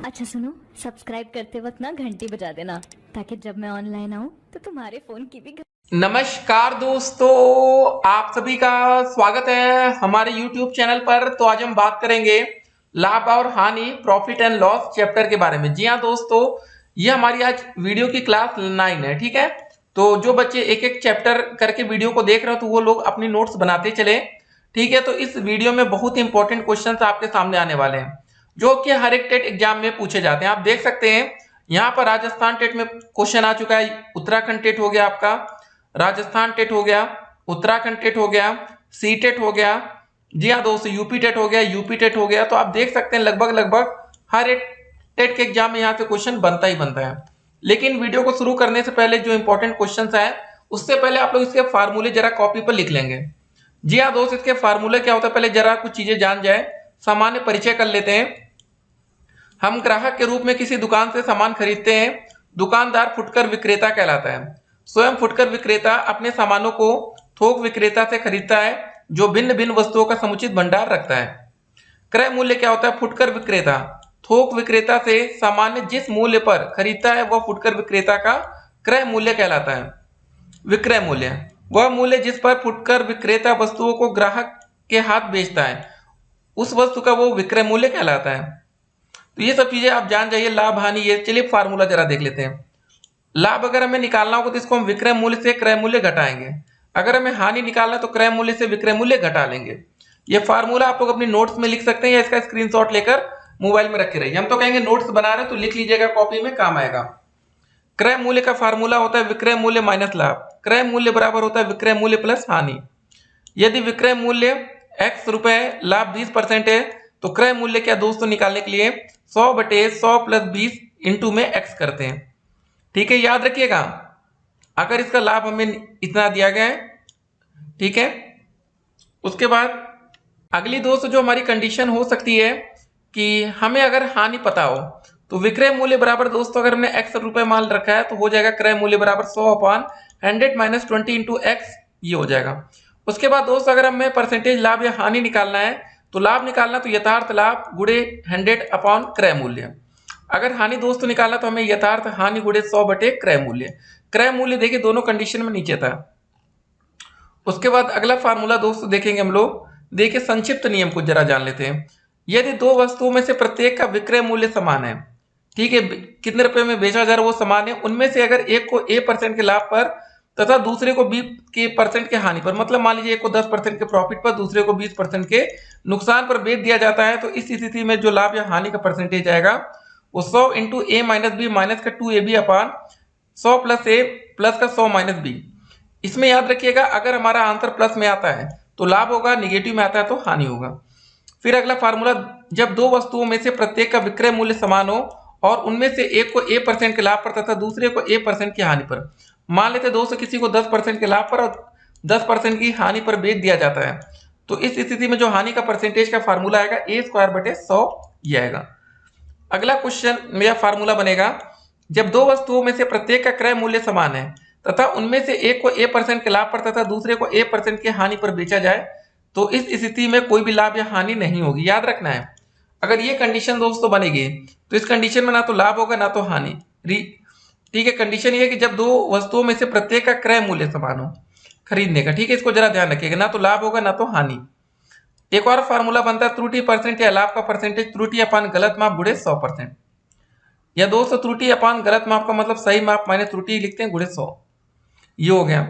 अच्छा सुनो, सब्सक्राइब करते वक्त ना घंटी बजा देना ताकि जब मैं ऑनलाइन आऊँ तो तुम्हारे फोन की भी नमस्कार दोस्तों, आप सभी का स्वागत है हमारे YouTube चैनल पर। तो आज हम बात करेंगे लाभ और हानि, प्रॉफिट एंड लॉस चैप्टर के बारे में। जी हाँ दोस्तों, ये हमारी आज वीडियो की क्लास 9 है। ठीक है, तो जो बच्चे एक एक चैप्टर करके वीडियो को देख रहे हो तो वो लोग अपनी नोट्स बनाते चले। ठीक है, तो इस वीडियो में बहुत इंपॉर्टेंट क्वेश्चन आपके सामने आने वाले हैं जो कि हर एक टेट एग्जाम में पूछे जाते हैं। आप देख सकते हैं यहाँ पर राजस्थान टेट में क्वेश्चन आ चुका है, उत्तराखंड टेट हो गया आपका, राजस्थान टेट हो गया, उत्तराखंड टेट हो गया, सी टेट हो गया। जी हाँ दोस्तों, यूपी टेट हो गया, यूपी टेट हो गया। तो आप देख सकते हैं लगभग लगभग हर एक टेट के एग्जाम में यहाँ से क्वेश्चन बनता ही बनता है। लेकिन वीडियो को शुरू करने से पहले जो इंपॉर्टेंट क्वेश्चन है उससे पहले आप लोग इसके फार्मूले जरा कॉपी पर लिख लेंगे। जी हाँ दोस्त, इसके फार्मूले क्या होता है पहले जरा कुछ चीजें जान जाए, सामान्य परिचय कर लेते हैं। हम ग्राहक के रूप में किसी दुकान से सामान खरीदते हैं। दुकानदार फुटकर विक्रेता कहलाता है। स्वयं फुटकर विक्रेता अपने सामानों को थोक विक्रेता से खरीदता है जो भिन्न भिन्न वस्तुओं का समुचित भंडार रखता है। क्रय मूल्य क्या होता है? फुटकर विक्रेता थोक विक्रेता से सामान्य जिस मूल्य पर खरीदता है वह फुटकर विक्रेता का क्रय मूल्य कहलाता है। विक्रय मूल्य वह मूल्य जिस पर फुटकर विक्रेता वस्तुओं को ग्राहक के हाथ बेचता है, उस वस्तु का वो विक्रय मूल्य कहलाता है। तो ये सब चीजें आप जान जाइए, लाभ हानि। ये चलिए फार्मूला जरा देख लेते हैं। लाभ अगर हमें निकालना होगा तो इसको हम विक्रय मूल्य से क्रय मूल्य घटाएंगे। अगर हमें हानि निकालना है तो क्रय मूल्य से विक्रय मूल्य घटा लेंगे। ये फार्मूला आप लोग अपनी नोट्स में लिख सकते हैं या इसका स्क्रीनशॉट लेकर मोबाइल में रखे रहिए। हम तो कहेंगे नोट्स बना रहे हैं तो लिख लीजिएगा, कॉपी में काम आएगा। क्रय मूल्य का फार्मूला होता है विक्रय मूल्य माइनस लाभ। क्रय मूल्य बराबर होता है विक्रय मूल्य प्लस हानि। यदि विक्रय मूल्य x रुपए, लाभ 20% है तो क्रय मूल्य क्या दोस्तों निकालने के लिए 100/100 प्लस 20 इंटू में x करते हैं। ठीक है, याद रखिएगा। अगर इसका लाभ हमें इतना दिया गया है, ठीक है, उसके बाद अगली दोस्तों जो हमारी कंडीशन हो सकती है कि हमें अगर हानि पता हो तो विक्रय मूल्य बराबर दोस्तों अगर हमने x रुपए माल रखा है तो हो जाएगा क्रय मूल्य बराबर 100/100 माइनस 20 इंटू एक्स, ये हो जाएगा। उसके बाद दोस्तों अगर हमें परसेंटेज लाभ या हानि निकालना है तो लाभ निकालना तो यथार्थ लाभ गुणे 100 क्रय मूल्य। अगर हानि दोस्तों निकालना तो हमें यथार्थ हानि गुणे 100 क्रय मूल्य। क्रय मूल्य देखिए दोनों कंडीशन में नीचे था। उसके बाद अगला फार्मूला दोस्तों देखेंगे हम लोग। देखिए संक्षिप्त नियम को जरा जान लेते हैं। यदि दो वस्तुओं में से प्रत्येक का विक्रय मूल्य समान है, ठीक है, कितने रुपए में बेचा जा रहा है वो समान है, उनमें से अगर एक को A% के लाभ पर तथा दूसरे को B% के हानि पर, मतलब मान लीजिए एक को 10% के प्रॉफिट पर दूसरे को 20% के नुकसान पर बेच दिया जाता है, तो इस स्थिति में जो लाभ या हानि का परसेंटेज आएगा वो 100 इंटू ए माइनस बी माइनस का 2AB अपान 100 प्लस ए प्लस का 100 माइनस बी। इसमें याद रखिएगा अगर हमारा आंसर प्लस में आता है तो लाभ होगा, निगेटिव में आता है तो हानि होगा। फिर अगला फार्मूला, जब दो वस्तुओं में से प्रत्येक का विक्रय मूल्य समान हो और उनमें से एक को A% के लाभ पर तथा दूसरे को A% की हानि पर, मान लेते दोस्तों किसी को 10% के लाभ पर और 10% की हानि पर बेच दिया जाता है, तो इस स्थिति में जो हानि का परसेंटेज का फार्मूला आएगा A² 100 ये आएगा। अगला क्वेश्चन या फार्मूला बनेगा, जब दो वस्तुओं में से प्रत्येक का क्रय मूल्य समान है तथा उनमें से एक को A% के लाभ पर तथा दूसरे को A% की हानि पर बेचा जाए तो इस स्थिति में कोई भी लाभ या हानि नहीं होगी। याद रखना है, अगर ये कंडीशन दोस्तों बनेगी तो इस कंडीशन में ना तो लाभ होगा ना तो हानि। ठीक है, कंडीशन ये है कि जब दो वस्तुओं में से प्रत्येक का क्रय मूल्य समान हो खरीदने का। ठीक है, इसको जरा ध्यान रखिएगा, ना तो लाभ होगा ना तो हानि। एक और फार्मूला बनता है त्रुटि परसेंट या लाभ का परसेंटेज त्रुटि अपान गलत माप गुणे 100%, या दोस्तों त्रुटि अपान गलत माप का मतलब सही माप माइनस त्रुटि लिखते हैं गुणे 100, ये हो गया।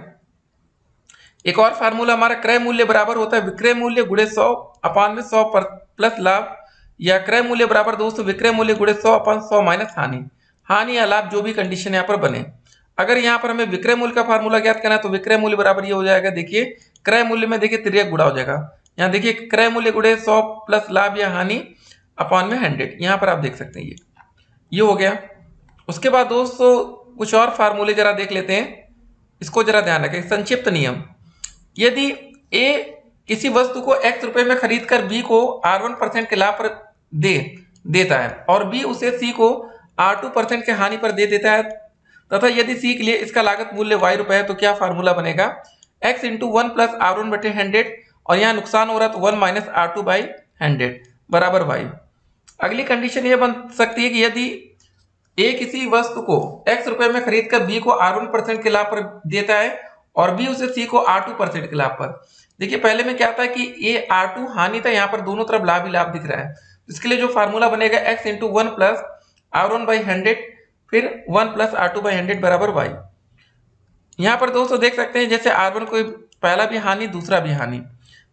एक और फार्मूला हमारा क्रय मूल्य बराबर होता है विक्रय मूल्य गुणे 100 अपान में 100 प्लस लाभ, या क्रय मूल्य बराबर दोस्तों विक्रय मूल्य गुणे 100 अपान 100 माइनस हानि। हानि या लाभ जो भी कंडीशन यहाँ पर बने। अगर यहाँ पर हमें विक्रय मूल्य का फार्मूला ज्ञात करना है तो विक्रय मूल्य बराबर ये हो जाएगा, देखिए क्रय मूल्य में देखिए तिर्यक गुणा हो जाएगा। यहाँ देखिए क्रय मूल्य गुणे 100 प्लस लाभ या हानि अपान में 100, यहाँ पर आप देख सकते हैं ये हो गया। उसके बाद दोस्तों कुछ और फार्मूले जरा देख लेते हैं, इसको जरा ध्यान रखें। संक्षिप्त नियम, यदि ए किसी वस्तु को x रुपए में खरीद कर B को R1% के लाभ पर देता है और B उसे C को R2% के हानि पर दे देता है तथा यदि C के लिए इसका लागत मूल्य y रुपए है तो क्या फार्मूला बनेगा? x इंटू 1 प्लस R1/100 और यहाँ नुकसान हो रहा है तो 1 माइनस R2/100 बराबर y। अगली कंडीशन ये बन सकती है कि यदि ए किसी वस्तु को x रुपए में खरीद कर बी को R1% के लाभ पर देता है और बी उसे सी को R2% के लाभ पर। देखिए पहले में क्या था कि ये R2 हानि था, यहाँ पर दोनों तरफ लाभ ही लाभ दिख रहा है। इसके लिए जो फार्मूला बनेगा x इंटू 1 प्लस R1/100 फिर 1 प्लस R2/100 बराबर y। यहाँ पर दोस्तों देख सकते हैं जैसे R1 को पहला भी हानि दूसरा भी हानि,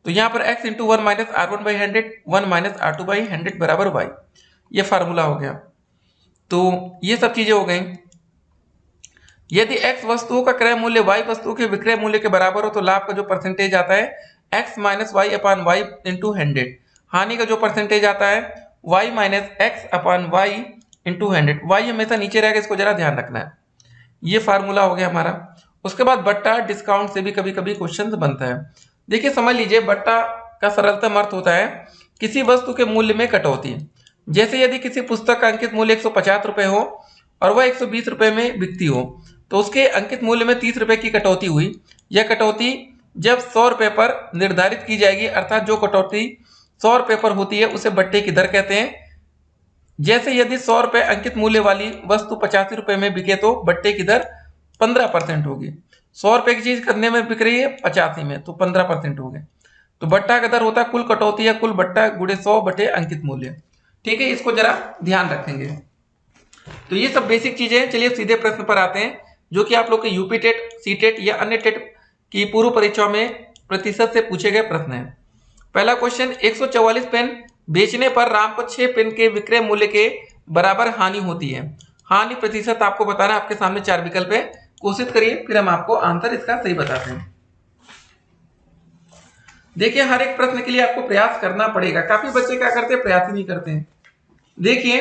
तो यहाँ पर x into 1 minus R1/100 1 minus R2/100 बराबर y, ये फार्मूला हो गया। तो ये सब चीजें हो गई। यदि x वस्तुओं का क्रय मूल्य y वस्तुओं के विक्रय मूल्य के बराबर हो तो लाभ का जो परसेंटेज आता है x minus Y upon y into 100, हानि का जो परसेंटेज आता है y minus x upon y into 100। y हमेशा नीचे रहेगा, इसको जरा ध्यान रखना है। ये फार्मूला हो गया हमारा। उसके बाद बट्टा डिस्काउंट से भी कभी कभी क्वेश्चन बनता है। देखिए समझ लीजिए, बट्टा का सरलतम अर्थ होता है किसी वस्तु के मूल्य में कटौती। जैसे यदि किसी पुस्तक का अंकित मूल्य 150 रुपए हो और वह 120 रुपए में बिकती हो तो उसके अंकित मूल्य में 30 रुपए की कटौती हुई। यह कटौती जब 100 रुपए पर निर्धारित की जाएगी, अर्थात जो कटौती 100 रुपए पर होती है उसे बट्टे की दर कहते हैं। जैसे यदि 100 रुपए अंकित मूल्य वाली वस्तु 85 रुपए में बिके तो बट्टे की दर 15% होगी। 100 रुपए की चीज करने में बिक रही है 85 में, तो 15% हो गए। तो बट्टा का दर होता है कुल कटौती या कुल बट्टा गुणे 100 बटे अंकित मूल्य। ठीक है, इसको जरा ध्यान रखेंगे। तो ये सब बेसिक चीजें हैं। चलिए सीधे प्रश्न पर आते हैं, जो कि आप लोग के यूपी टेट, सी टेट या अन्य टेट की पूर्व परीक्षाओं में प्रतिशत से पूछे गए प्रश्न है। पहला क्वेश्चन, 144 पेन बेचने पर राम को 6 पेन के विक्रय मूल्य के बराबर हानि होती है। हानि प्रतिशत आपको बताना, आपके सामने 4 विकल्प है, कोशिश करिए फिर हम आपको आंसर इसका सही बताते हैं। देखिए हर एक प्रश्न के लिए आपको प्रयास करना पड़ेगा। काफी बच्चे क्या करते हैं, प्रयास ही नहीं करते हैं। देखिए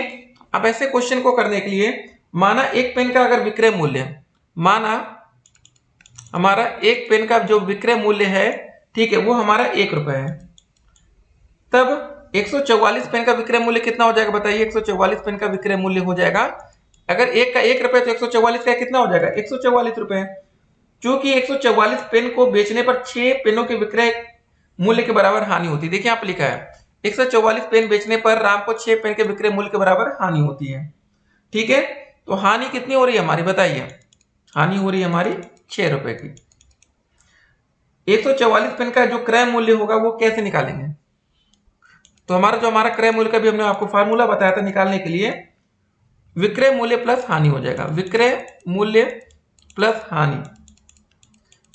अब ऐसे क्वेश्चन को करने के लिए, माना एक पेन का अगर विक्रय मूल्य, माना हमारा एक पेन का जो विक्रय मूल्य है, ठीक है, वो हमारा 1 रुपए है, तब 144 पेन का विक्रय मूल्य कितना हो जाएगा बताइए। 144 पेन का विक्रय मूल्य हो जाएगा, अगर एक का 1 रुपए तो 144 का कितना हो जाएगा 144 रुपए। चूंकि 144 पेन को बेचने पर 6 पेनों के विक्रय मूल्य के बराबर हानि होती है। देखिए यहाँ पर लिखा है 144 पेन बेचने पर राम को 6 पेन के विक्रय मूल्य के बराबर हानि होती है। ठीक है, तो हानि कितनी हो रही है हमारी बताइए। हानि हो रही है हमारी 6 रुपए की। 144 पेन का जो क्रय मूल्य होगा वो कैसे निकालेंगे, तो हमारा क्रय मूल्य का भी हमने आपको फार्मूला बताया था निकालने के लिए, विक्रय मूल्य प्लस हानि हो जाएगा। विक्रय मूल्य प्लस हानि,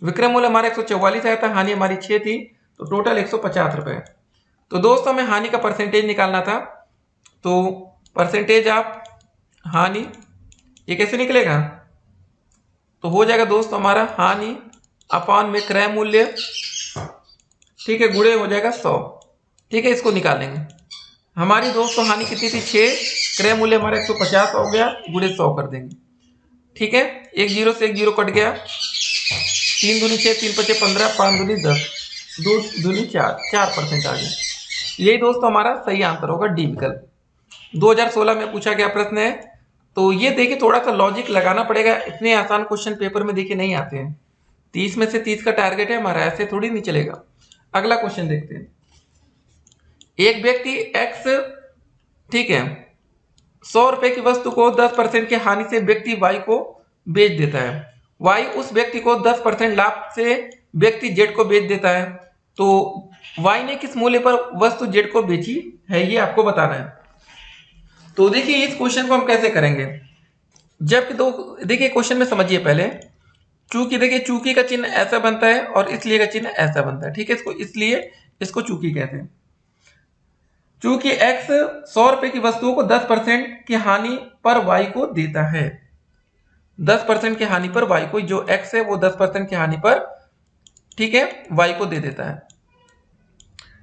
विक्रय मूल्य हमारा 144 आया था, हानि हमारी 6 थी, तो टोटल 150 रुपए। तो दोस्तों हमें हानि का परसेंटेज निकालना था, तो परसेंटेज ऑफ हानि ये कैसे निकलेगा, तो हो जाएगा दोस्तों हमारा हानि अपान में क्रय मूल्य, ठीक है, गुणे हो जाएगा 100। ठीक है, इसको निकालेंगे। हमारी दोस्तों हानि कितनी थी 6, क्रय मूल्य हमारा 150 हो गया, गुणे 100 कर देंगे। ठीक है, एक जीरो से एक जीरो कट गया, 3 दूनी 6, 3 पचे 15, 5 दूनी 10, 2 दूनी 4% आ गया। यही दोस्तों हमारा सही आंसर होगा, डी विकल्प। 2016 में पूछा गया प्रश्न है। तो ये देखिए थोड़ा सा लॉजिक लगाना पड़ेगा, इतने आसान क्वेश्चन पेपर में देखिए नहीं आते हैं। 30 में से 30 का टारगेट है हमारा, ऐसे थोड़ी नहीं चलेगा। अगला क्वेश्चन देखते हैं। एक व्यक्ति x, ठीक है, 100 रुपए की वस्तु को 10% की हानि से व्यक्ति y को बेच देता है। y उस व्यक्ति को 10% लाभ से व्यक्ति z को बेच देता है। तो y ने किस मूल्य पर वस्तु z को बेची है, ये आपको बताना है। तो देखिए इस क्वेश्चन को हम कैसे करेंगे, जबकि देखिए क्वेश्चन में समझिए पहले। चूंकि देखिए चूंकि का चिन्ह ऐसा बनता है और इसलिए का चिन्ह ऐसा बनता है। ठीक है, इसलिए इसको चूंकि कहते हैं। चूंकि x 100 रुपए की वस्तुओं को 10% की हानि पर y को देता है, 10% की हानि पर y को, जो x है वो 10% की हानि पर, ठीक है, y को दे देता है।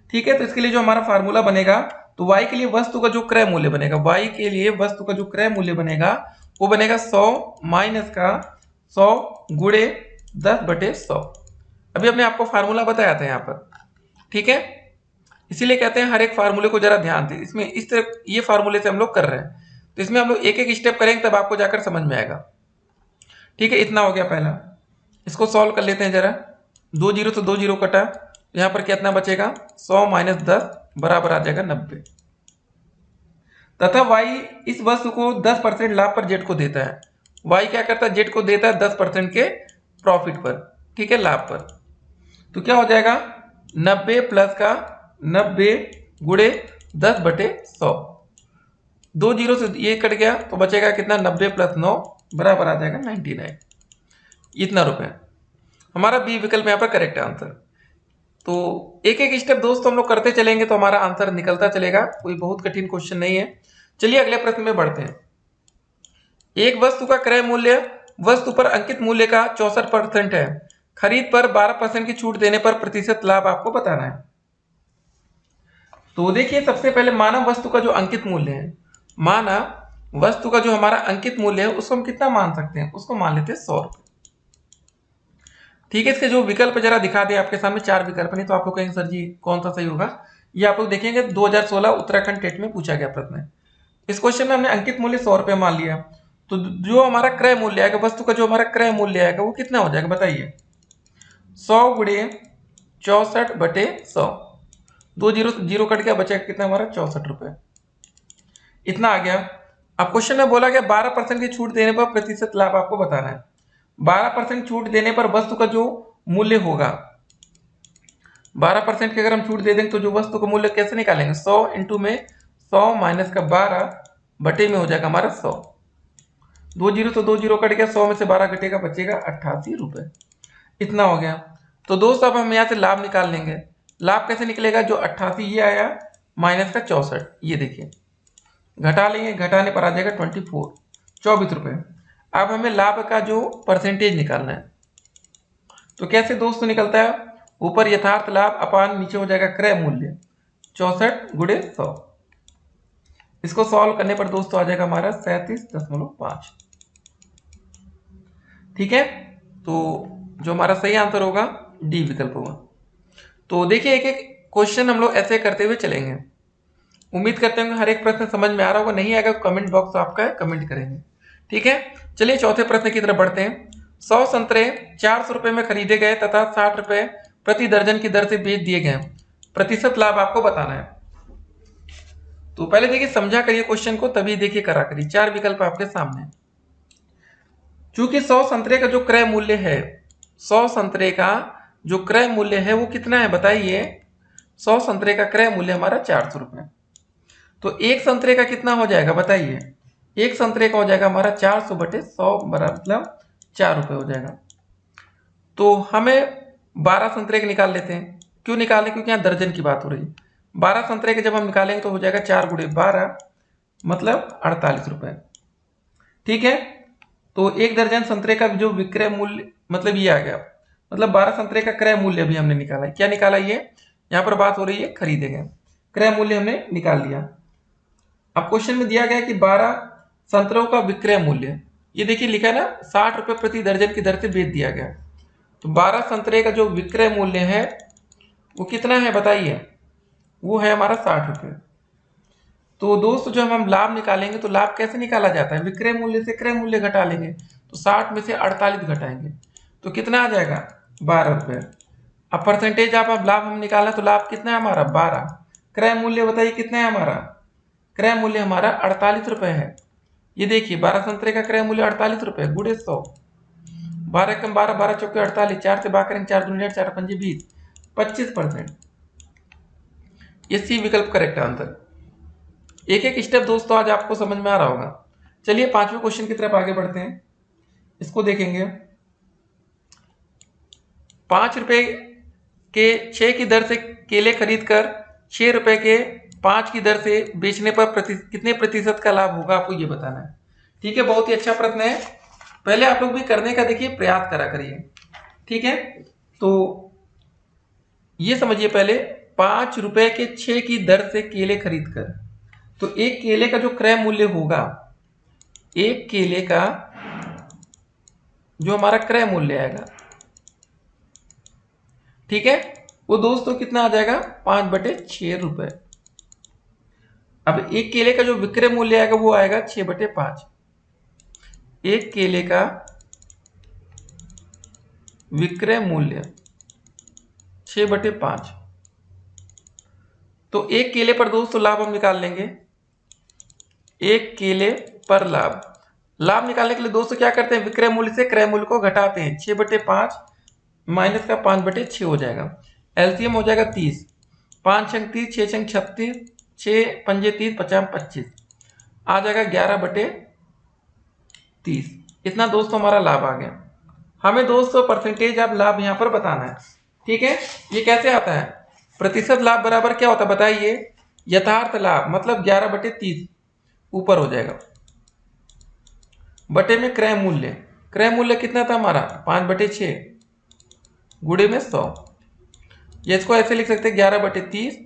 ठीक है, तो इसके लिए जो हमारा फार्मूला बनेगा, तो y के लिए वस्तु का जो क्रय मूल्य बनेगा, y के लिए वस्तु का जो क्रय मूल्य बनेगा वो बनेगा 100 माइनस का 100 गुणे 10 बटे 100। अभी हमने आपको फार्मूला बताया था यहाँ पर। ठीक है, इसीलिए कहते हैं हर एक फार्मूले को जरा ध्यान दें। इसमें इस तरह ये फार्मूले से हम लोग कर रहे हैं, तो इसमें हम लोग एक एक स्टेप करेंगे तब आपको जाकर समझ में आएगा। ठीक है, इतना हो गया पहला। इसको सॉल्व कर लेते हैं जरा। 2 जीरो से 2 जीरो कटा, यहाँ पर कितना बचेगा 100 माइनस 10 बराबर आ जाएगा 90। तथा y इस वस्तु को 10% लाभ पर जेड को देता है। y क्या करता है, जेड को देता है 10% के प्रॉफिट पर, ठीक है, लाभ पर। तो क्या हो जाएगा 90 प्लस का 90 गुणे 10/100, 2 जीरो से ये कट गया तो बचेगा कितना, 90 प्लस 9 बराबर आ जाएगा 99, इतना रुपए। हमारा बी विकल्प यहाँ पर करेक्ट आंसर। तो एक एक स्टेप दोस्तों हम लोग करते चलेंगे तो हमारा आंसर निकलता चलेगा, कोई बहुत कठिन क्वेश्चन नहीं है। चलिए अगले प्रश्न में बढ़ते हैं। एक वस्तु का क्रय मूल्य वस्तु पर अंकित मूल्य का 64% है, खरीद पर 12% की छूट देने पर प्रतिशत लाभ आपको बताना है। तो देखिए सबसे पहले मानव वस्तु का जो अंकित मूल्य है, मानव वस्तु का जो हमारा अंकित मूल्य है उसको हम कितना मान सकते हैं, उसको मान लेते हैं 100 रुपए। ठीक है, इसके जो विकल्प जरा दिखा दे आपके सामने, 4 विकल्प, नहीं तो आप लोग कहेंगे सर जी कौन सा सही होगा। ये आप लोग देखेंगे 2016 उत्तराखंड टेट में पूछा गया प्रश्न है। इस क्वेश्चन में हमने अंकित मूल्य 100 रुपए मान लिया, तो जो हमारा क्रय मूल्य आएगा, वस्तु का जो हमारा क्रय मूल्य आएगा वो कितना हो जाएगा बताइए, 100 गुणे 64/100, 2 जीरो जीरो कट गया, बचेगा कितना हमारा 64 रुपए, इतना आ गया। अब क्वेश्चन में बोला गया 12% की छूट देने पर प्रतिशत लाभ आपको बताना है। 12% छूट देने पर वस्तु का जो मूल्य होगा, 12% की अगर हम छूट दे देंगे तो जो वस्तु का मूल्य कैसे निकालेंगे, 100 इंटू में 100 माइनस का 12 बटे में हो जाएगा हमारा 100, 2 जीरो तो 2 जीरो कट गया, 100 में से 12 घटेगा, बचेगा 88 रुपए, इतना हो गया। तो दोस्तों अब हम यहाँ से लाभ निकाल लेंगे। लाभ कैसे निकलेगा, जो 88 ये आया माइनस का 64, ये देखिए घटा लेंगे, घटाने पर आ जाएगा 24 रुपए। अब हमें लाभ का जो परसेंटेज निकालना है, तो कैसे दोस्तों निकलता है, ऊपर यथार्थ लाभ अपान नीचे हो जाएगा क्रय मूल्य, 64 गुणे 100। इसको सॉल्व करने पर दोस्तों आ जाएगा हमारा 37.5। ठीक है, तो जो हमारा सही आंसर होगा डी विकल्प होगा। तो देखिए एक एक क्वेश्चन हम लोग ऐसे करते हुए चलेंगे। उम्मीद करते हैं हर एक प्रश्न समझ में आ रहा होगा, नहीं आएगा तो कमेंट बॉक्स आपका है, कमेंट करेंगे। ठीक है, चलिए चौथे प्रश्न की तरफ बढ़ते हैं। 100 संतरे 400 रुपए में खरीदे गए तथा 60 रुपए प्रति दर्जन की दर से बेच दिए गए, प्रतिशत लाभ आपको बताना है। तो पहले देखिए समझा करिए क्वेश्चन को, तभी देखिए करा करिए। 4 विकल्प आपके सामने। चूंकि 100 संतरे का जो क्रय मूल्य है, 100 संतरे का जो क्रय मूल्य है वो कितना है बताइए, 100 संतरे का क्रय मूल्य हमारा 400 रुपए। तो एक संतरे का कितना हो जाएगा बताइए, एक संतरे का हो जाएगा हमारा 400/100 मतलब 4 रुपए हो जाएगा। तो हमें 12 संतरे के निकाल लेते हैं। क्यों निकालें, क्योंकि यहाँ दर्जन की बात हो रही है। 12 संतरे के जब हम निकालेंगे तो हो जाएगा 4 गुणे 12 मतलब 48 रुपए। ठीक है, तो एक दर्जन संतरे का जो विक्रय मूल्य मतलब ये आ गया, मतलब 12 संतरे का क्रय मूल्य भी हमने निकाला है। क्या निकाला, ये यहाँ पर बात हो रही है खरीदे गए, क्रय मूल्य हमने निकाल लिया। अब क्वेश्चन में दिया गया कि 12 संतरों का विक्रय मूल्य, ये देखिए लिखा है ना 60 रुपए प्रति दर्जन की दर से बेच दिया गया। तो 12 संतरे का जो विक्रय मूल्य है वो कितना है बताइए, वो है हमारा 60 रुपए। तो दोस्तों जो हम लाभ निकालेंगे तो लाभ कैसे निकाला जाता है, विक्रय मूल्य से क्रय मूल्य घटा लेंगे। तो 60 में से 48 घटाएंगे तो कितना आ जाएगा 12 रुपए। अब परसेंटेज आप अब लाभ हम निकालें तो लाभ कितना है हमारा 12, क्रय मूल्य बताइए कितना है हमारा, क्रय मूल्य हमारा 48 रुपए है। ये देखिए 12 संतरे का क्रय मूल्य 48 रुपए गुणे 100, 12 कम 12, 12 चौके 48, 4 से बाहर करेंगे 4 दूनी 8, 4 पंजे 20, 25%। ये सी विकल्प करेक्ट आंसर। एक एक स्टेप दोस्तों आज आपको समझ में आ रहा होगा। चलिए 5वें क्वेश्चन की तरफ आगे बढ़ते हैं, इसको देखेंगे। 5 रुपए के 6 की दर से केले खरीद कर 6 रुपए के 5 की दर से बेचने पर कितने प्रतिशत का लाभ होगा, आपको ये बताना है। ठीक है, बहुत ही अच्छा प्रश्न है, पहले आप लोग भी करने का देखिए प्रयास करा करिए। ठीक है, तो ये समझिए पहले 5 रुपए के 6 की दर से केले खरीद कर, तो एक केले का जो क्रय मूल्य होगा, एक केले का जो हमारा क्रय मूल्य आएगा, ठीक है, वो दोस्तों कितना आ जाएगा 5/6 रुपए। अब एक केले का जो विक्रय मूल्य आएगा वो आएगा 6/5। एक केले का विक्रय मूल्य 6/5, तो एक केले पर दोस्तों लाभ हम निकाल लेंगे। एक केले पर लाभ। लाभ निकालने के लिए दोस्तों क्या करते हैं, विक्रय मूल्य से क्रय मूल्य को घटाते हैं। 6/5 माइनस का 5/6 हो जाएगा। एलसीएम हो जाएगा 30, 5 छंग 30, 6 छंग 36, 6 पंजे 30, 50 25 आ जाएगा 11/30। इतना दोस्तों हमारा लाभ आ गया। हमें दोस्तों परसेंटेज ऑफ लाभ यहाँ पर बताना है। ठीक है, ये कैसे आता है, प्रतिशत लाभ बराबर क्या होता है बताइए, यथार्थ लाभ मतलब 11/30 ऊपर हो जाएगा, बटे में क्रय मूल्य। क्रय मूल्य कितना था हमारा 5/6 गुणे में 100। ये इसको ऐसे लिख सकते हैं 11/30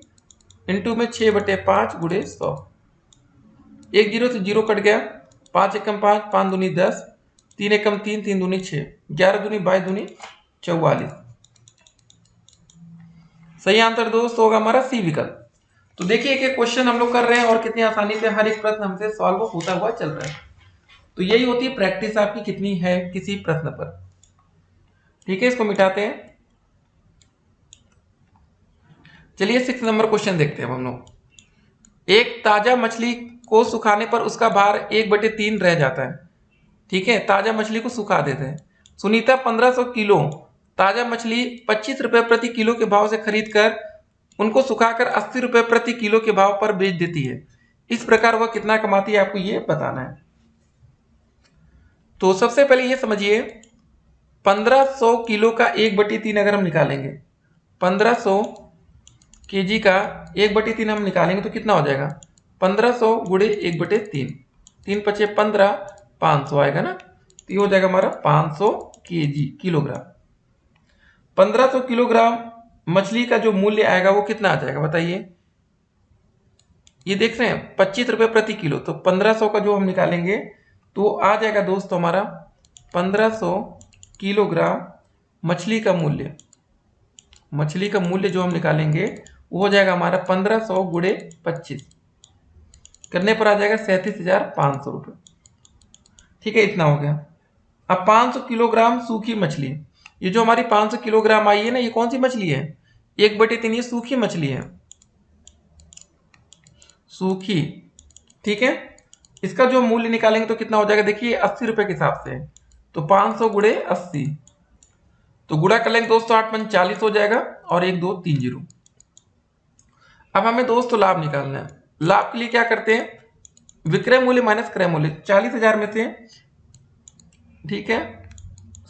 इंटू में 6/5 गुणे 100। एक जीरो से जीरो कट गया, 5 एकम 5, 5 दूनी 10, 3 एकम 3, 3 दूनी 6, 11 दूनी 22 दूनी 44। सही आंसर दोस्त होगा हमारा सी विकल्प। तो देखिए एक क्वेश्चन हम लोग कर रहे हैं और कितनी आसानी से हर एक प्रश्न हमसे सॉल्व होता हुआ चल रहा है। तो यही होती है प्रैक्टिस आपकी कितनी है किसी प्रश्न पर। ठीक है, इसको मिटाते हैं। चलिए 6 नंबर क्वेश्चन देखते हैं हम लोग। एक ताजा मछली को सुखाने पर उसका भार 1/3 रह जाता है। ठीक है, ताजा मछली को सुखा देते हैं। सुनीता 1500 किलो ताजा मछली 25 रुपए प्रति किलो के भाव से खरीद कर उनको सुखाकर 80 रुपए प्रति किलो के भाव पर बेच देती है। इस प्रकार वह कितना कमाती है, आपको ये बताना है। तो सबसे पहले ये समझिए 1500 किलो का 1/3 अगर हम निकालेंगे, 1500 केजी का 1/3 हम निकालेंगे तो कितना हो जाएगा, 1500 गुणे 1/3, 3 पचे 15, 500 आएगा ना। तो ये हो जाएगा हमारा 500 केजी किलोग्राम। 1500 किलोग्राम मछली का जो मूल्य आएगा वो कितना आ जाएगा बताइए। ये देख रहे हैं 25 रुपए प्रति किलो, तो 1500 का जो हम निकालेंगे तो आ जाएगा दोस्तों हमारा 1500 किलोग्राम मछली का मूल्य। मछली का मूल्य जो हम निकालेंगे वो हो जाएगा हमारा 1500 गुणे 25 करने पर आ जाएगा 37,500 रुपये। ठीक है, इतना हो गया। अब 500 किलोग्राम सूखी मछली, ये जो हमारी 500 किलोग्राम आई है ना, ये कौन सी मछली है, 1/3 ये सूखी मछली है, सूखी। ठीक है, इसका जो मूल्य निकालेंगे तो कितना हो जाएगा, देखिए 80 रुपए के हिसाब से, तो 500 गुणे 80, तो गुणा कर लेंगे दोस्तों 8 पंच 40 हो जाएगा और 1 2 3 0। अब हमें दोस्तों लाभ निकालना है। लाभ के लिए क्या करते हैं, विक्रय मूल्य माइनस क्रय मूल्य। 40,000 में से ठीक है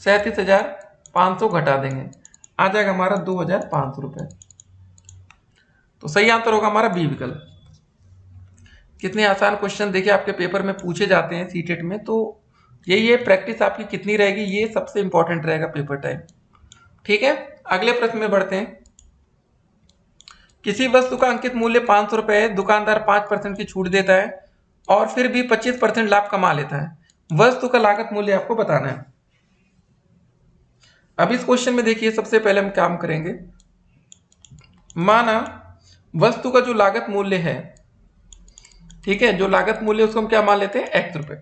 37,500 घटा देंगे, आ जाएगा हमारा 2,500 रुपए। तो सही आंसर होगा हमारा बी विकल्प। कितने आसान क्वेश्चन देखिए आपके पेपर में पूछे जाते हैं सीटेट में, तो यही है प्रैक्टिस आपकी कितनी रहेगी, ये सबसे इंपॉर्टेंट रहेगा पेपर टाइम। ठीक है, अगले प्रश्न में बढ़ते हैं। किसी वस्तु का अंकित मूल्य 500 रुपए है, दुकानदार 5% की छूट देता है और फिर भी 25% लाभ कमा लेता है। वस्तु का लागत मूल्य आपको बताना है। अब इस क्वेश्चन में देखिए सबसे पहले हम काम करेंगे, माना वस्तु का जो लागत मूल्य है, ठीक है, जो लागत मूल्य उसको हम क्या मान लेते हैं, x रुपए।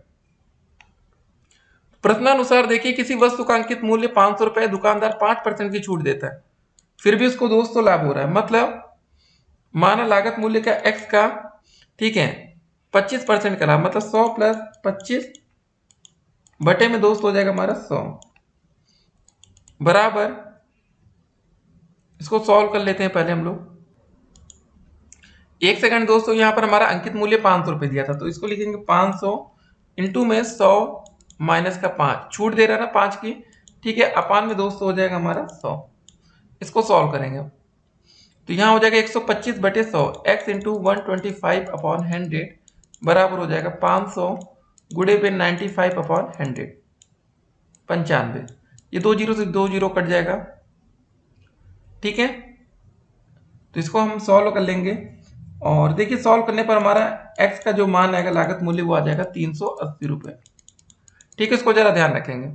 प्रश्नानुसार देखिए किसी वस्तु का अंकित मूल्य 500 रुपए, दुकानदार 5% की छूट देता है, फिर भी उसको दोस्तों लाभ हो रहा है। मतलब माना लागत मूल्य का x का ठीक है 25% का लाभ, मतलब 100 प्लस 25 बटे में दोस्त हो जाएगा हमारा 100 बराबर, इसको सॉल्व कर लेते हैं पहले हम लोग। एक सेकंड दोस्तों, यहां पर हमारा अंकित मूल्य 500 रुपए दिया था, तो इसको लिखेंगे 500 इंटू में 100 माइनस का 5, छूट दे रहा है ना 5 की, ठीक है, अपान में दोस्तों हो जाएगा हमारा 100। इसको सॉल्व करेंगे तो यहां हो जाएगा 125 बटे 100, x इंटू 125 अपॉन 100 बराबर हो जाएगा 500 गुणे पे 95 अपॉन 100, 95। ये 2 जीरो से 2 जीरो कट जाएगा। ठीक है, तो इसको हम सॉल्व कर लेंगे और देखिए सॉल्व करने पर हमारा x का जो मान आएगा लागत मूल्य वो आ जाएगा 380 रुपए। ठीक है, इसको जरा ध्यान रखेंगे।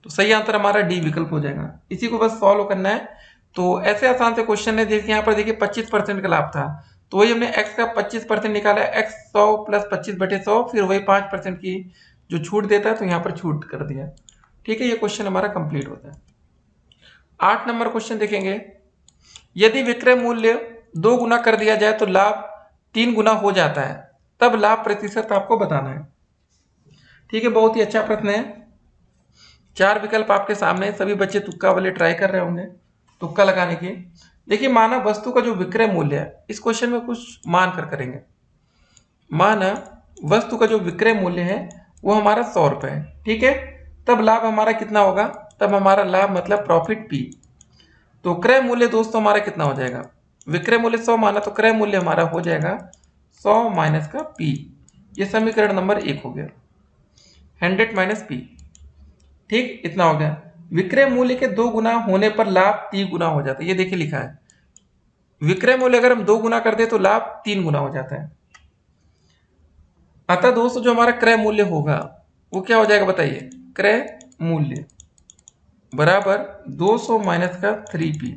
तो सही आंसर हमारा डी विकल्प हो जाएगा। इसी को बस सॉल्व करना है। तो ऐसे आसान से क्वेश्चन है, जैसे यहाँ पर देखिए 25% का लाभ था, तो वही हमने x का 25% निकाला, x 100 प्लस 25 बटे 100, फिर वही 5% की जो छूट देता है तो यहाँ पर छूट कर दिया। ठीक है, ये क्वेश्चन हमारा कंप्लीट होता है। 8 नंबर क्वेश्चन देखेंगे, यदि विक्रय मूल्य 2 गुना कर दिया जाए तो लाभ 3 गुना हो जाता है, तब लाभ प्रतिशत आपको बताना है। ठीक है, बहुत ही अच्छा प्रश्न है। 4 विकल्प आपके सामने, सभी बच्चे तुक्का वाले ट्राई कर रहे होंगे तुक्का लगाने की। देखिए, मानव वस्तु का जो विक्रय मूल्य है, इस क्वेश्चन में कुछ मान कर करेंगे। मानव वस्तु का जो विक्रय मूल्य है वो हमारा 100 रुपये है। ठीक है, तब लाभ हमारा कितना होगा? तब हमारा लाभ मतलब प्रॉफिट पी। तो क्रय मूल्य दोस्तों हमारा कितना हो जाएगा? विक्रय मूल्य 100 माना तो क्रय मूल्य हमारा हो जाएगा 100 माइनस का पी। ये समीकरण नंबर 1 हो गया, 100 माइनस पी। ठीक, इतना हो गया। विक्रय मूल्य के 2 गुना होने पर लाभ 3 गुना हो जाता है। ये देखिए लिखा है, विक्रय मूल्य अगर हम 2 गुना कर दे तो लाभ 3 गुना हो जाता है। अतः दोस्तों जो हमारा क्रय मूल्य होगा वो क्या हो जाएगा बताइए? क्रय मूल्य बराबर 200 माइनस का 3p।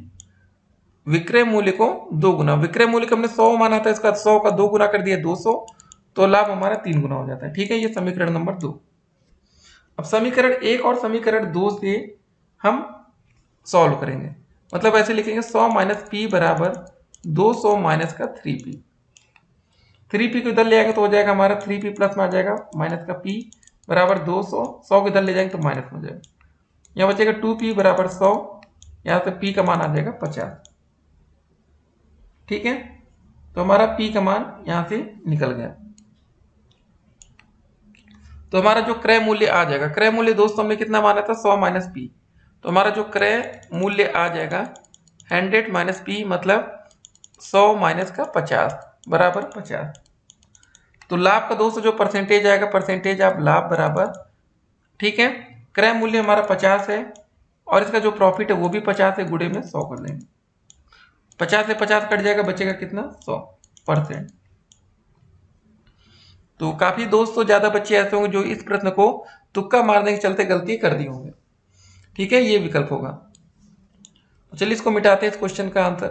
विक्रय मूल्य को 2 गुना, विक्रय मूल्य को हमने 100 माना था, इसका 100 का 2 गुना कर दिया 200, तो लाभ हमारा 3 गुना हो जाता है। ठीक है, ये समीकरण नंबर 2। अब समीकरण 1 और समीकरण 2 से हम सॉल्व करेंगे। मतलब ऐसे लिखेंगे 100 माइनस पी बराबर 200 माइनस का 3p। 3p को इधर ले आएंगे तो हो जाएगा हमारा 3p प्लस में आ जाएगा माइनस का p बराबर 200। 100 को इधर ले जाएंगे तो माइनस में हो जाएगा। यहाँ बचेगा 2p बराबर 100, यहाँ से p का मान आ जाएगा 50। ठीक है, तो हमारा p का मान यहाँ से निकल गया। तो हमारा जो क्रय मूल्य आ जाएगा, क्रय मूल्य दोस्तों हमने कितना माना था? 100 माइनस पी। तो हमारा जो क्रय मूल्य आ जाएगा 100 माइनस पी, मतलब 100 माइनस का 50 बराबर 50। तो लाभ का दोस्तों जो परसेंटेज आएगा, परसेंटेज ऑफ लाभ बराबर, ठीक है, क्रय मूल्य हमारा 50 है और इसका जो प्रॉफिट है वो भी 50 है, गुणे में 100 कर देंगे। 50 से 50 कट जाएगा, बचेगा कितना? 100%। तो काफी दोस्तों ज्यादा बच्चे ऐसे होंगे जो इस प्रश्न को तुक्का मारने के चलते गलती कर दिए होंगे। ठीक है, ये विकल्प होगा। तो चलिए इसको मिटाते हैं, इस क्वेश्चन का आंसर।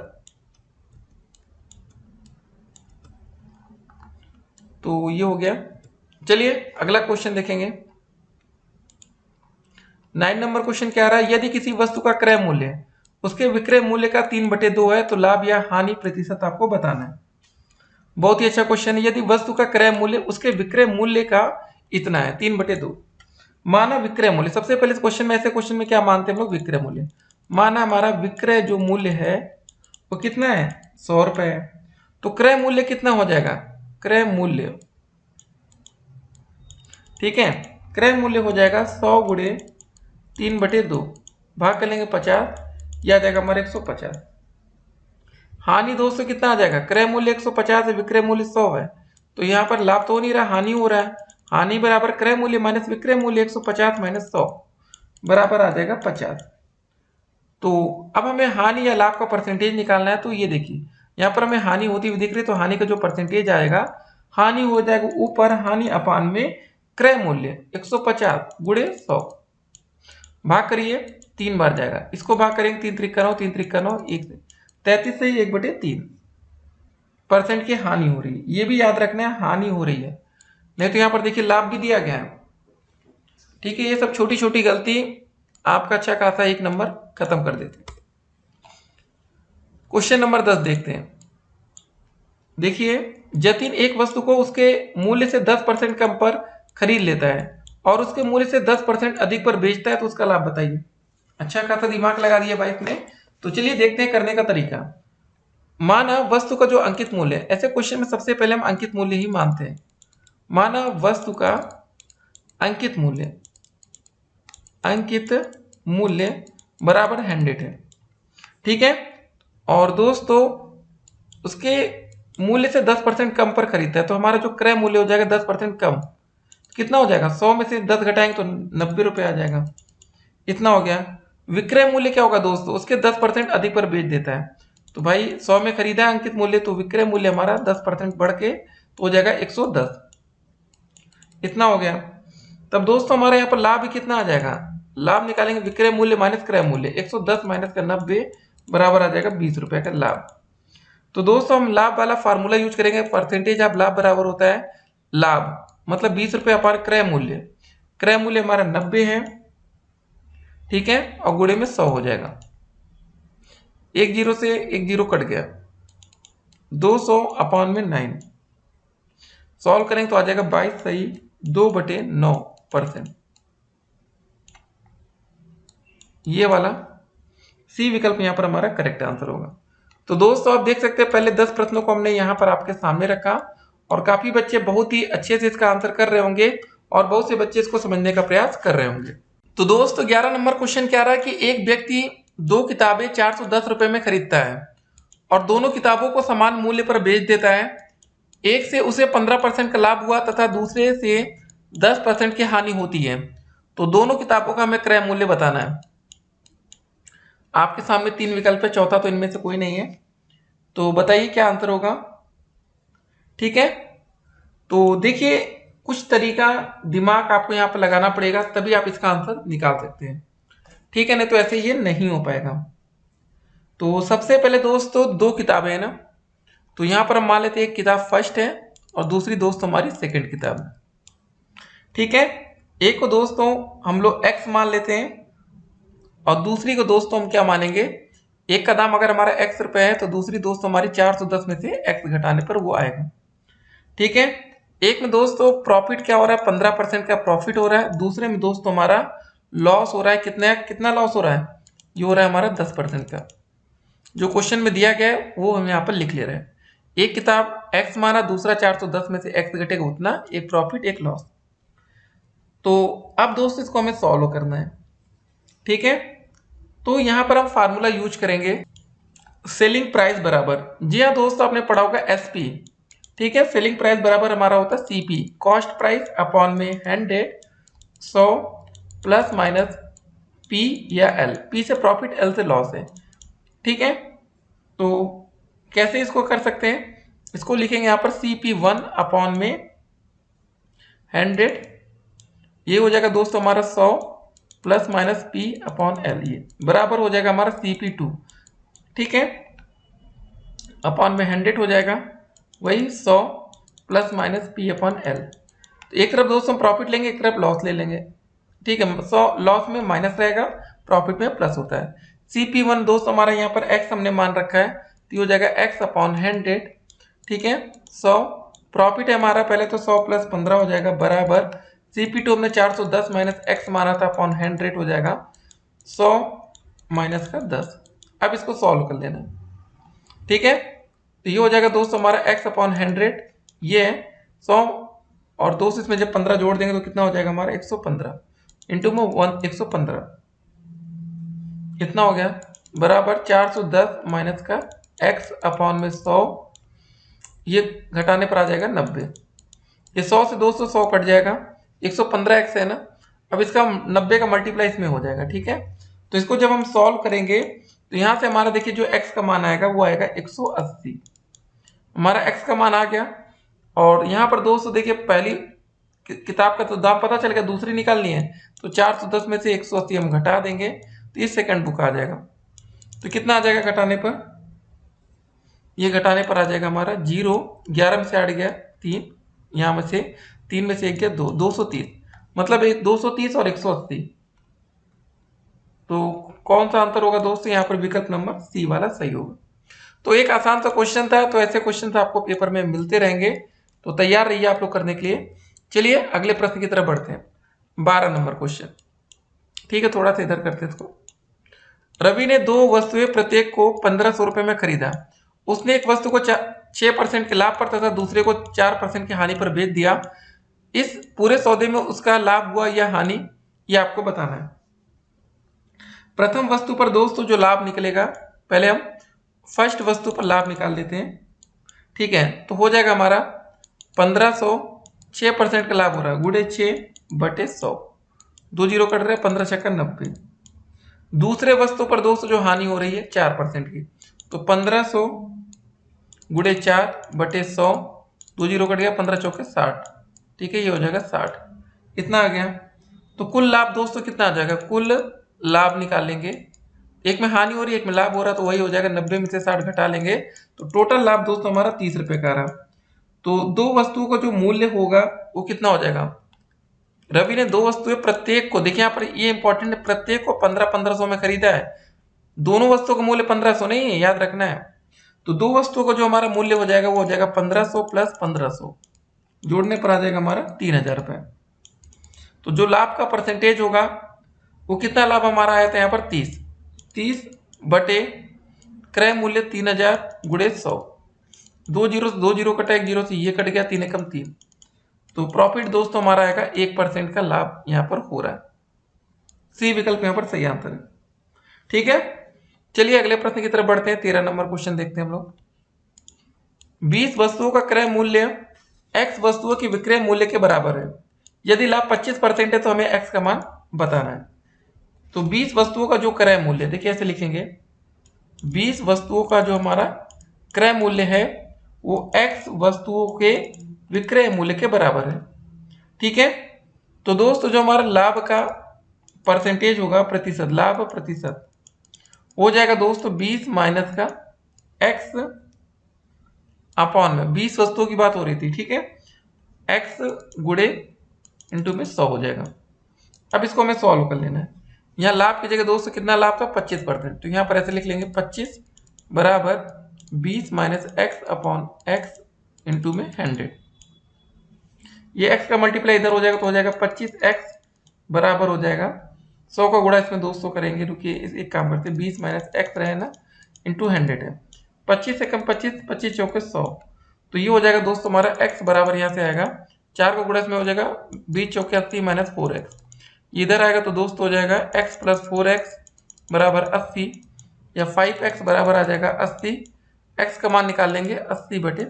तो ये हो गया। चलिए अगला क्वेश्चन देखेंगे। 9 नंबर क्वेश्चन क्या आ रहा है? यदि किसी वस्तु का क्रय मूल्य उसके विक्रय मूल्य का 3/2 है तो लाभ या हानि प्रतिशत आपको बताना है। बहुत ही अच्छा क्वेश्चन है। यदि वस्तु का क्रय मूल्य उसके विक्रय मूल्य का इतना है, 3/2, माना विक्रय मूल्य, सबसे पहले इस क्वेश्चन में, ऐसे क्वेश्चन में क्या मानते हैं हम लोग? विक्रय मूल्य। माना हमारा विक्रय जो मूल्य है वो कितना है? 100 रुपए है। तो क्रय मूल्य कितना हो जाएगा? क्रय मूल्य, ठीक है, क्रय मूल्य हो जाएगा 100 गुणे 3/2, भाग कर लेंगे 50, यह आ जाएगा हमारे 150। हानि दोस्तों कितना आ जाएगा? क्रय मूल्य 150 है, विक्रय मूल्य 100 है, तो यहाँ पर लाभ तो हो नहीं रहा, हानि हो रहा है। हानि बराबर क्रय मूल्य माइनस विक्रय मूल्य, 150 माइनस 100 बराबर आ जाएगा 50। तो अब हमें हानि या लाभ का परसेंटेज निकालना है। तो ये देखिए यहाँ पर हमें हानि होती हुई दिख रही है, तो हानि का जो परसेंटेज आएगा, हानि हो जाएगा ऊपर हानि अपान में क्रय मूल्य 150 गुणे 100, भाग करिए 3 बार जाएगा। इसको भाग करेंगे 3 त्रिक 9, 3 त्रिक 9, 33 से 1/3% की हानि हो रही है। ये भी याद रखना है, हानि हो रही है, नहीं तो यहाँ पर देखिए लाभ भी दिया गया है। ठीक है, ये सब छोटी छोटी गलती आपका अच्छा खासा 1 नंबर खत्म कर देते हैं। क्वेश्चन नंबर 10 देखते हैं। देखिए, जतिन एक वस्तु को उसके मूल्य से 10% कम पर खरीद लेता है और उसके मूल्य से 10% अधिक पर बेचता है, तो उसका लाभ बताइए। अच्छा खासा दिमाग लगा दिया भाई इसने। तो चलिए देखते हैं करने का तरीका। माना वस्तु का जो अंकित मूल्य है, ऐसे क्वेश्चन में सबसे पहले हम अंकित मूल्य ही मानते हैं। माना वस्तु का अंकित मूल्य बराबर 100 है, ठीक है, और दोस्तों उसके मूल्य से 10% कम पर खरीदता है, तो हमारा जो क्रय मूल्य हो जाएगा 10% कम, कितना हो जाएगा? 100 में से 10 घटाएंगे तो 90 रुपये आ जाएगा। इतना हो गया। विक्रय मूल्य क्या होगा दोस्तों? उसके 10% अधिक पर बेच देता है, तो भाई 100 में खरीदा है अंकित मूल्य, तो विक्रय मूल्य हमारा 10% बढ़ के तो हो जाएगा 110। इतना हो गया। तब दोस्तों हमारे यहाँ पर लाभ भी कितना आ जाएगा? लाभ निकालेंगे विक्रय मूल्य माइनस क्रय मूल्य, 110 माइनस का 90 बराबर आ जाएगा 20 रुपए का लाभ। तो दोस्तों हम लाभ वाला फार्मूला यूज करेंगे, परसेंटेज ऑफ लाभ बराबर होता है लाभ मतलब 20 रुपए अपार क्रय मूल्य। क्रय मूल्य हमारा 90 है, ठीक है, और गुणे में 100 हो जाएगा। 1 जीरो से 1 जीरो कट गया, 200 अपान में 9, सॉल्व करेंगे तो आ जाएगा 22 सही 2/9%। ये वाला सी विकल्प यहाँ पर हमारा करेक्ट आंसर होगा। तो दोस्तों आप देख सकते हैं पहले 10 प्रश्नों को हमने यहाँ पर आपके सामने रखा और काफी बच्चे बहुत ही अच्छे से इसका आंसर कर रहे होंगे और बहुत से बच्चे इसको समझने का प्रयास कर रहे होंगे। तो दोस्तों 11 नंबर क्वेश्चन क्या रहा है कि एक व्यक्ति 2 किताबें 410 रुपए में खरीदता है और दोनों किताबों को समान मूल्य पर बेच देता है। एक से उसे 15% का लाभ हुआ तथा दूसरे से 10% की हानि होती है। तो दोनों किताबों का हमें क्रय मूल्य बताना है। आपके सामने 3 विकल्प है, चौथा तो इनमें से कोई नहीं है। तो बताइए क्या आंसर होगा। ठीक है, तो देखिए कुछ तरीका दिमाग आपको यहाँ पर लगाना पड़ेगा तभी आप इसका आंसर निकाल सकते हैं। ठीक है, नहीं तो ऐसे ये नहीं हो पाएगा। तो सबसे पहले दोस्तों 2 किताबें हैं ना, तो यहाँ पर हम मान लेते हैं एक किताब फर्स्ट है और दूसरी दोस्तों हमारी सेकंड किताब है। ठीक है, एक को दोस्तों हम लोग x मान लेते हैं और दूसरी को दोस्तों हम क्या मानेंगे, एक का दाम अगर हमारा x रुपए है तो दूसरी दोस्तों हमारी 410 में से x घटाने पर वो आएगा। ठीक है, एक में दोस्तों प्रॉफिट क्या हो रहा है 15% का प्रॉफिट हो रहा है, दूसरे में दोस्तों हमारा लॉस हो रहा है। कितना लॉस हो रहा है, ये हो रहा है हमारा 10% का। जो क्वेश्चन में दिया गया है वो हम यहाँ पर लिख ले रहे हैं। एक किताब x माना, दूसरा 410 में से x घटेगा उतना, एक प्रॉफिट एक लॉस। तो अब दोस्तों इसको हमें सॉल्व करना है। ठीक है, तो यहां पर हम फार्मूला यूज करेंगे सेलिंग प्राइस बराबर, जी हाँ दोस्तों आपने पढ़ा होगा एसपी। ठीक है, सेलिंग प्राइस बराबर हमारा होता है सीपी, कॉस्ट प्राइस अपॉन में 100 100 प्लस माइनस पी या एल, पी से प्रॉफिट एल से लॉस है। ठीक है, तो कैसे इसको कर सकते हैं, इसको लिखेंगे यहां पर CP1 अपॉन में 100, ये हो जाएगा दोस्तों हमारा 100 plus minus P upon L, ये बराबर हो जाएगा हमारा CP2। ठीक है, अपॉन में 100 हो जाएगा वही 100 plus minus P upon L. तो एक तरफ दोस्तों प्रॉफिट लेंगे, एक तरफ लॉस ले लेंगे। ठीक है, 100 लॉस में माइनस रहेगा, प्रॉफिट में प्लस होता है। CP1 दोस्तों हमारा यहाँ पर x हमने मान रखा है तो ये हो जाएगा x अपॉन 100। ठीक है, 100 प्रॉफिट है हमारा, पहले तो 100 प्लस 15 हो जाएगा बराबर CP2 हमने 410 माइनस x माना था अपॉन 100 हो जाएगा 100 माइनस का 10। अब इसको सॉल्व कर लेना। ठीक है, तो ये हो जाएगा दोस्तों हमारा x अपॉन 100, ये है 100 और दोस्तों इसमें जब 15 जोड़ देंगे तो कितना हो जाएगा हमारा 115 इंटू में 115 कितना हो गया बराबर 410 माइनस का x अपॉन में 100, ये घटाने पर आ जाएगा 90। ये 100 से दोस्तों 100 कट जाएगा, 115 x है ना, अब इसका 90 का मल्टीप्लाई इसमें हो जाएगा। ठीक है, तो इसको जब हम सॉल्व करेंगे तो यहां से हमारा देखिए जो x का मान आएगा वो आएगा 180, हमारा x का मान आ गया। और यहाँ पर दोस्तों देखिए पहली किताब का तो दाम पता चल गया, दूसरी निकालनी है तो 410 में से 180 हम घटा देंगे तो ये सेकंड बुक आ जाएगा। तो कितना आ जाएगा घटाने पर, ये घटाने पर आ जाएगा हमारा 0, 11 में से हट गया 3, यहाँ में से 3 में से 1 गया 2, 230, मतलब 230 और 180। तो कौन सा आंसर होगा दोस्तों, यहाँ पर विकल्प नंबर सी वाला सही होगा। तो एक आसान सा क्वेश्चन था, तो ऐसे क्वेश्चन आपको पेपर में मिलते रहेंगे, तो तैयार रहिए आप लोग करने के लिए। चलिए अगले प्रश्न की तरफ बढ़ते हैं, 12 नंबर क्वेश्चन। ठीक है, थोड़ा सा इधर करते हैं इसको। रवि ने 2 वस्तुएं प्रत्येक को 1500 रुपए में खरीदा। उसने एक वस्तु को 6% के लाभ पर तथा दूसरे को 4% की हानि पर बेच दिया। इस पूरे सौदे में उसका लाभ हुआ या हानि, ये आपको बताना है। प्रथम वस्तु पर दोस्तों जो लाभ निकलेगा, पहले हम फर्स्ट वस्तु पर लाभ निकाल देते हैं। ठीक है, तो हो जाएगा हमारा 1500, 6% का लाभ हो रहा है, गुणे 6/100, 2 जीरो कट रहे हैं, 15 छक्का 90। दूसरे वस्तु पर दोस्तों जो हानि हो रही है 4% की, तो 1500 गुणे 4/100, 2 जीरो कट गया, 15 चौके 60। ठीक है, ये हो जाएगा 60, इतना आ गया। तो कुल लाभ दोस्तों कितना आ जाएगा, कुल लाभ निकालेंगे, एक में हानि हो रही है एक में लाभ हो रहा है, तो वही हो जाएगा 90 में से 60 घटा लेंगे तो टोटल लाभ दोस्तों हमारा 30 रुपए का रहा। तो 2 वस्तुओं का जो मूल्य होगा वो कितना हो जाएगा, रवि ने 2 वस्तुएं प्रत्येक को, देखिए यहाँ पर ये इंपॉर्टेंट है, प्रत्येक को 1500 में खरीदा है। दोनों वस्तुओं का मूल्य 1500 नहीं है, याद रखना है। तो 2 वस्तुओं का जो हमारा मूल्य हो जाएगा वो हो जाएगा 1500 प्लस 1500, जोड़ने पर आ जाएगा हमारा 3000 रुपये। तो जो लाभ का परसेंटेज होगा वो कितना लाभ हमारा आया था यहाँ पर 30 बटे क्रय मूल्य 3000 गुणे 100। 2 जीरो कटा, 1 जीरो से ये कट गया, 3 एकम 3। तो प्रॉफिट दोस्तों हमारा आएगा 1% का लाभ यहाँ पर हो रहा है। सी विकल्प यहाँ पर सही आंसर है। ठीक है, चलिए अगले प्रश्न की तरफ बढ़ते हैं। 13 नंबर क्वेश्चन देखते हैं हम लोग। 20 वस्तुओं का क्रय मूल्य x वस्तुओं के विक्रय मूल्य के बराबर है। यदि लाभ 25% है तो हमें x का मान बताना है। तो 20 वस्तुओं का जो क्रय मूल्य, देखिए ऐसे लिखेंगे, 20 वस्तुओं का जो हमारा क्रय मूल्य है वो x वस्तुओं के विक्रय मूल्य के बराबर है। ठीक है, तो दोस्तों जो हमारा लाभ का परसेंटेज होगा, प्रतिशत, लाभ प्रतिशत हो जाएगा दोस्तों 20 माइनस का x अपॉन में 20 वस्तुओं की बात हो रही थी। ठीक है, x गुणे इंटू में 100 हो जाएगा। अब इसको हमें सॉल्व कर लेना है। यहाँ लाभ की जगह दोस्तों कितना लाभ था 25%, तो यहाँ पर ऐसे लिख लेंगे 25 बराबर 20 minus x upon x into में 100। ये x का मल्टीप्लाई इधर हो जाएगा तो हो जाएगा 25x बराबर हो जाएगा 100 का गुणा इसमें 200 करेंगे। रुकिए एक काम करते हैं, 20 माइनस एक्स रहे ना इंटू 100 है, 25 से कम 25, 25 चौके 100। तो ये हो जाएगा दोस्तों हमारा x बराबर यहाँ से आएगा 4 का गुणा इसमें हो जाएगा 20 चौके 80 माइनस 4x। इधर आएगा तो दोस्तों हो जाएगा x प्लस 4x बराबर 80 या 5x बराबर आ जाएगा 80। x का मान निकाल लेंगे 80 बटे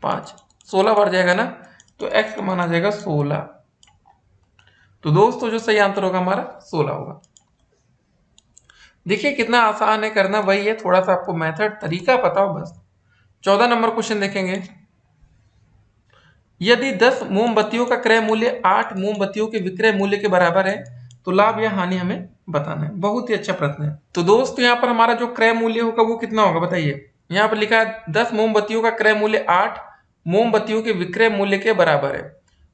5, 16 बढ़ जाएगा ना, तो x का मान आ जाएगा 16। तो दोस्तों जो सही आंसर होगा हमारा 16 होगा। देखिए कितना आसान है करना, वही है, थोड़ा सा आपको मेथड तरीका पता हो बस। 14 नंबर क्वेश्चन देखेंगे। यदि 10 मोमबत्तियों का क्रय मूल्य 8 मोमबत्तियों के विक्रय मूल्य के बराबर है तो लाभ या हानि हमें बताना है। बहुत ही अच्छा प्रश्न है। तो दोस्तों यहाँ पर हमारा जो क्रय मूल्य होगा वो कितना होगा बताइए। यहाँ पर लिखा है 10 मोमबत्तियों का क्रय मूल्य 8 मोमबत्तियों के विक्रय मूल्य के बराबर है।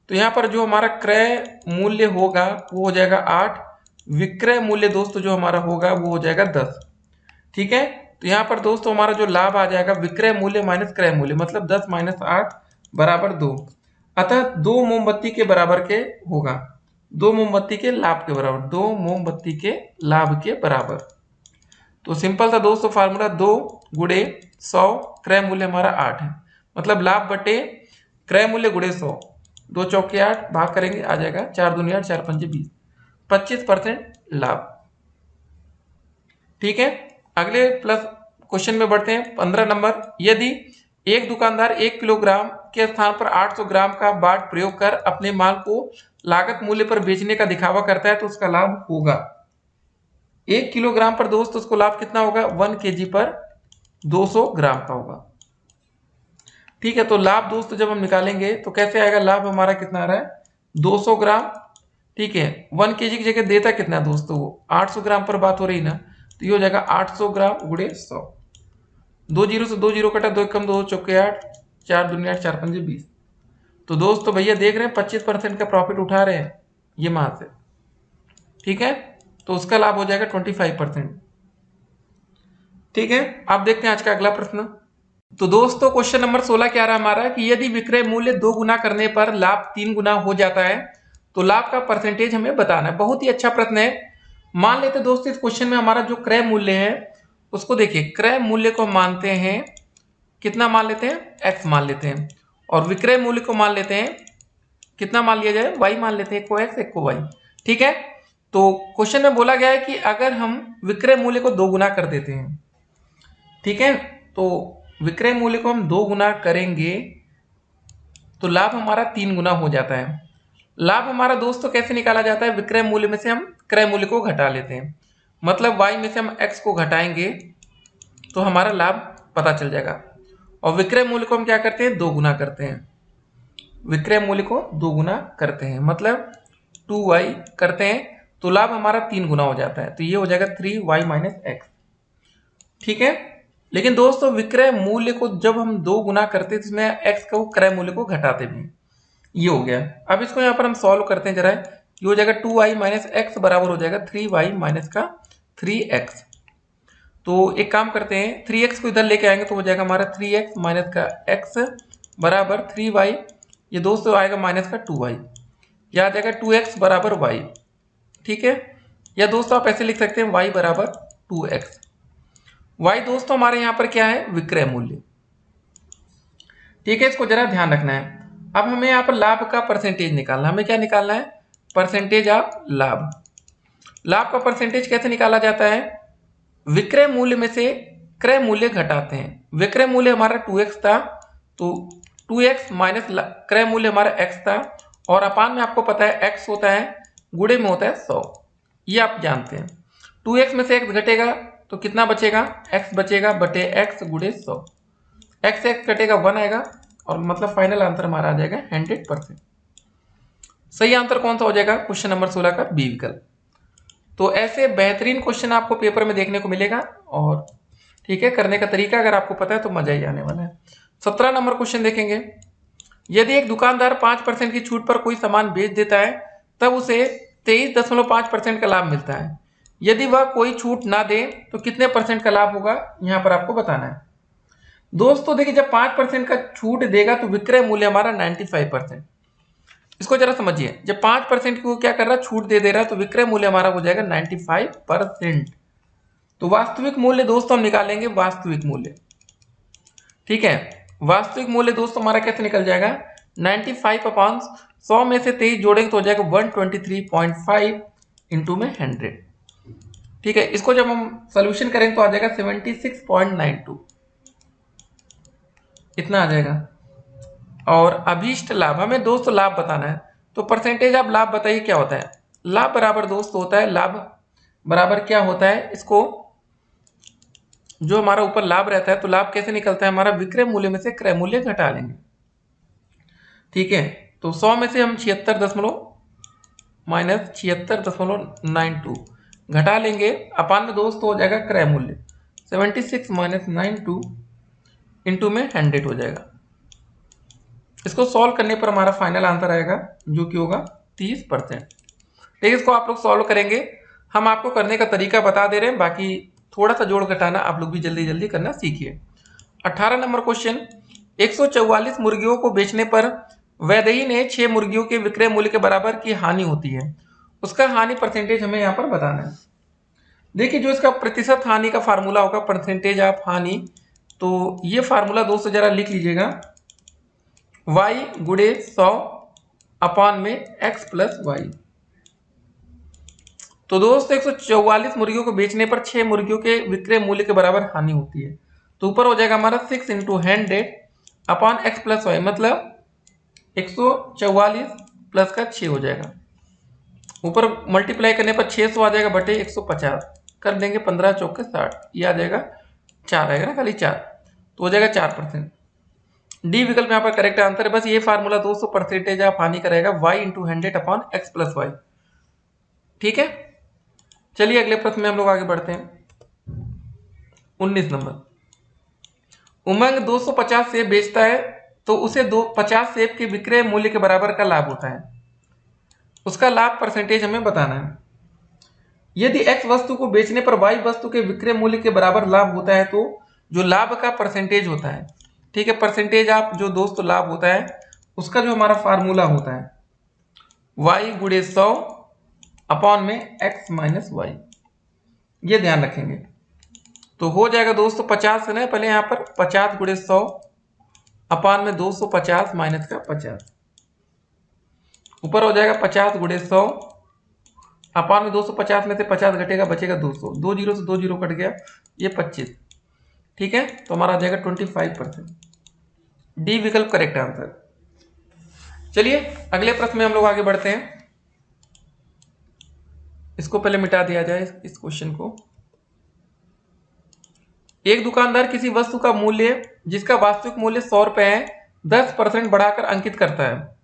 तो यहाँ पर जो हमारा क्रय मूल्य होगा वो हो जाएगा 8, विक्रय मूल्य दोस्तों जो हमारा होगा वो हो जाएगा 10। ठीक है, तो यहाँ पर दोस्तों हमारा जो लाभ आ जाएगा विक्रय मूल्य माइनस क्रय मूल्य, मतलब 10 माइनस 8 बराबर 2। अतः 2 मोमबत्ती के बराबर के होगा, 2 मोमबत्ती के लाभ के बराबर, 2 मोमबत्ती के लाभ के बराबर। तो सिंपल सा दोस्तों फार्मूला 2 गुणे 100, क्रय मूल्य हमारा 8 है, मतलब लाभ बटे क्रय मूल्य गुणे 100, 2 चौके 8 भाग करेंगे आ जाएगा 4 दूनी 8 4 पंजे 20, 25% लाभ। ठीक है, अगले प्लस क्वेश्चन में बढ़ते हैं। 15 नंबर। यदि एक दुकानदार 1 किलोग्राम के स्थान पर 800 ग्राम का बाट प्रयोग कर अपने माल को लागत मूल्य पर बेचने का दिखावा करता है तो उसका लाभ होगा। 1 किलोग्राम पर दोस्त उसको लाभ कितना होगा 1 केजी पर 200 ग्राम का होगा। ठीक है, तो लाभ दोस्त जब हम निकालेंगे तो कैसे आएगा, लाभ हमारा कितना आ रहा है 200 ग्राम। ठीक है, 1 केजी की जगह देता कितना दोस्तों, वो 800 ग्राम पर बात हो रही ना, तो ये हो जाएगा 800 ग्राम गुणे 100। 2 जीरो से 2 जीरो कटा, 2 कम 2 चौके 8, 4 दूनी 8 4 पंजे 20। तो दोस्तों भैया देख रहे हैं 25% का प्रॉफिट उठा रहे हैं ये माह से। ठीक है, तो उसका लाभ हो जाएगा 25%। ठीक है, अब देखते हैं आज का अगला प्रश्न। तो दोस्तों क्वेश्चन नंबर 16 क्या रहा हमारा कि यदि विक्रय मूल्य 2 गुना करने पर लाभ 3 गुना हो जाता है तो लाभ का परसेंटेज हमें बताना है। बहुत ही अच्छा प्रश्न है। मान लेते दोस्तों इस क्वेश्चन में हमारा जो क्रय मूल्य है उसको देखिए, क्रय मूल्य को मानते हैं कितना, मान लेते हैं x मान लेते हैं, और विक्रय मूल्य को मान लेते हैं कितना मान लिया जाए, y मान लेते हैं, एक को x एक को y। ठीक है, तो क्वेश्चन में बोला गया है कि अगर हम विक्रय मूल्य को 2 गुना कर देते हैं, ठीक है, तो विक्रय मूल्य को हम 2 गुना करेंगे तो लाभ हमारा 3 गुना हो जाता है। लाभ हमारा दोस्तों कैसे निकाला जाता है, विक्रय मूल्य में से हम क्रय मूल्य को घटा लेते हैं, मतलब y में से हम x को घटाएंगे तो हमारा लाभ पता चल जाएगा। और विक्रय मूल्य को हम क्या करते हैं 2 गुना करते हैं, विक्रय मूल्य को 2 गुना करते हैं मतलब 2y करते हैं तो लाभ हमारा 3 गुना हो जाता है, तो ये हो जाएगा 3y माइनस x। ठीक है, लेकिन दोस्तों विक्रय मूल्य को जब हम 2 गुना करते हैं तो इसमें x को क्रय मूल्य को घटाते भी, ये हो गया। अब इसको यहाँ पर हम सॉल्व करते हैं जरा, ये हो जाएगा 2y माइनस एक्स बराबर हो जाएगा 3y माइनस का 3x। तो एक काम करते हैं 3x को इधर लेके आएंगे तो हो जाएगा हमारा 3x माइनस का x बराबर 3y ये दोस्तों आएगा माइनस का 2y, या आ जाएगा 2x बराबर y। ठीक है, या दोस्तों आप ऐसे लिख सकते हैं y बराबर 2x। y दोस्तों हमारे यहाँ पर क्या है, विक्रय मूल्य। ठीक है, इसको जरा ध्यान रखना है। अब हमें यहाँ पर लाभ का परसेंटेज निकालना है। हमें क्या निकालना है, परसेंटेज ऑफ लाभ। लाभ का परसेंटेज कैसे निकाला जाता है, विक्रय मूल्य में से क्रय मूल्य घटाते हैं। विक्रय मूल्य हमारा 2x था, तो 2x माइनस क्रय मूल्य हमारा x था, और अपान में आपको पता है x होता है गुणे में होता है 100, ये आप जानते हैं। 2x में से x घटेगा तो कितना बचेगा, x बचेगा बटे x गुणे 100। x x घटेगा 1 आएगा, और मतलब फाइनल आंसर हमारा आ जाएगा 100%। सही आंसर कौन सा हो जाएगा, क्वेश्चन नंबर 16 का बी विकल्प। तो ऐसे बेहतरीन क्वेश्चन आपको पेपर में देखने को मिलेगा, और ठीक है, करने का तरीका अगर आपको पता है तो मजा ही आने वाला है। 17 नंबर क्वेश्चन देखेंगे। यदि एक दुकानदार 5% की छूट पर कोई सामान बेच देता है तब उसे 23.5% का लाभ मिलता है। यदि वह कोई छूट ना दे तो कितने परसेंट का लाभ होगा, यहां पर आपको बताना है। दोस्तों देखिए, जब 5% का छूट देगा तो विक्रय मूल्य हमारा 95%। इसको जरा समझिए, जब 5% को क्या कर रहा है, छूट दे रहा है, तो विक्रय मूल्य हमारा हो जाएगा 95%। तो वास्तविक मूल्य दोस्तों हम निकालेंगे, वास्तविक मूल्य। ठीक है, वास्तविक मूल्य दोस्तों हमारा कैसे निकल जाएगा, 95/100 में से 23 जोड़ेंगे तो हो जाएगा 123.5 इंटू में 100। ठीक है, इसको जब हम सोल्यूशन करेंगे तो आ जाएगा 76.92, इतना आ जाएगा। और अभीष्ट लाभ, हमें दोस्तों लाभ बताना है, तो परसेंटेज ऑफ लाभ बताइए क्या होता है। लाभ बराबर दोस्तों होता है, लाभ बराबर क्या होता है, इसको जो हमारा ऊपर लाभ रहता है तो लाभ कैसे निकलता है हमारा, विक्रय मूल्य में से क्रय मूल्य घटा लेंगे। ठीक है, तो 100 में से हम 76.92 घटा लेंगे, अपान में दोस्तों हो जाएगा क्रय मूल्य 76 - 92 इंटू में 100 हो जाएगा। इसको सॉल्व करने पर हमारा फाइनल आंसर आएगा जो कि होगा 30%। ठीक है, इसको आप लोग सॉल्व करेंगे, हम आपको करने का तरीका बता दे रहे हैं, बाकी थोड़ा सा जोड़ घटाना आप लोग भी जल्दी जल्दी करना सीखिए। 18 नंबर क्वेश्चन, 144 मुर्गियों को बेचने पर वैदेही ने 6 मुर्गियों के विक्रय मूल्य के बराबर की हानि होती है, उसका हानि परसेंटेज हमें यहाँ पर बताना है। देखिए, जो इसका प्रतिशत हानि का फार्मूला होगा, परसेंटेज ऑफ हानि, तो ये फार्मूला दोस्तों जरा लिख लीजिएगा, y गुणे 100 अपान में x प्लस y। तो दोस्तों 144 मुर्गियों को बेचने पर 6 मुर्गियों के विक्रय मूल्य के बराबर हानि होती है, तो ऊपर हो जाएगा हमारा 6 इंटू 100 अपान x प्लस वाई, मतलब 144 प्लस का 6 हो जाएगा, ऊपर मल्टीप्लाई करने पर 600 आ जाएगा बटे 150, कर देंगे 15 चौके 60, ये आ जाएगा 4 आएगा ना, खाली 4, तो हो जाएगा 4%। डी विकल्प यहाँ पर करेक्ट आंसर है। बस ये फार्मूला दोस्तों परसेंटेज ऑफ हानि का रहेगा, y into 100 upon x plus y. ठीक है, चलिए अगले प्रश्न में हम लोग आगे बढ़ते हैं। 19 नंबर, उमंग 250 सेब बेचता है तो उसे 50 सेब के विक्रय मूल्य के बराबर का लाभ होता है, उसका लाभ परसेंटेज हमें बताना है। यदि x वस्तु को बेचने पर y वस्तु के विक्रय मूल्य के बराबर लाभ होता है तो जो लाभ का परसेंटेज होता है, ठीक है, परसेंटेज आप जो दोस्तों लाभ होता है उसका जो हमारा फार्मूला होता है y गुणे 100 अपॉन में x माइनस वाई, ये ध्यान रखेंगे। तो हो जाएगा दोस्तों 50 है ना, पहले यहाँ पर 50 गुणे 100 अपान में 250 माइनस का 50, ऊपर हो जाएगा 50 गुणे 100 अपान में 250 में से 50 घटेगा बचेगा 200, 2 जीरो से 2 जीरो कट गया, ये 25। ठीक है, तो हमारा आ जाएगा 25%। डी विकल्प करेक्ट आंसर। चलिए अगले प्रश्न में हम लोग आगे बढ़ते हैं। इसको पहले मिटा दिया जाए इस क्वेश्चन को। एक दुकानदार किसी वस्तु का मूल्य जिसका वास्तविक मूल्य 100 रुपए है 10% बढ़ाकर अंकित करता है,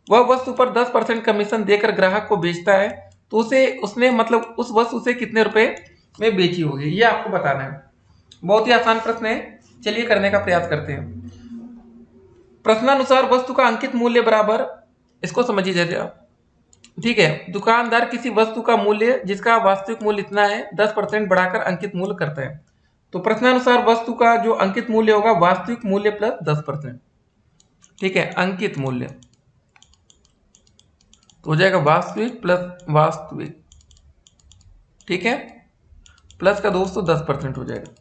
वह वस्तु पर 10% कमीशन देकर ग्राहक को बेचता है, तो उसने मतलब उस वस्तु से कितने रुपए में बेची होगी, ये आपको बताना है। बहुत ही आसान प्रश्न है, चलिए करने का प्रयास करते हैं। प्रश्नानुसार वस्तु का अंकित मूल्य बराबर, इसको समझिए जरा। ठीक है, दुकानदार किसी वस्तु का मूल्य जिसका वास्तविक मूल्य इतना है 10% बढ़ाकर अंकित मूल्य करता है, तो प्रश्नानुसार वस्तु का जो अंकित मूल्य होगा वास्तविक मूल्य प्लस 10%। ठीक है, अंकित मूल्य तो हो जाएगा वास्तविक प्लस वास्तविक, ठीक है, प्लस का दोस्तों 10% हो जाएगा।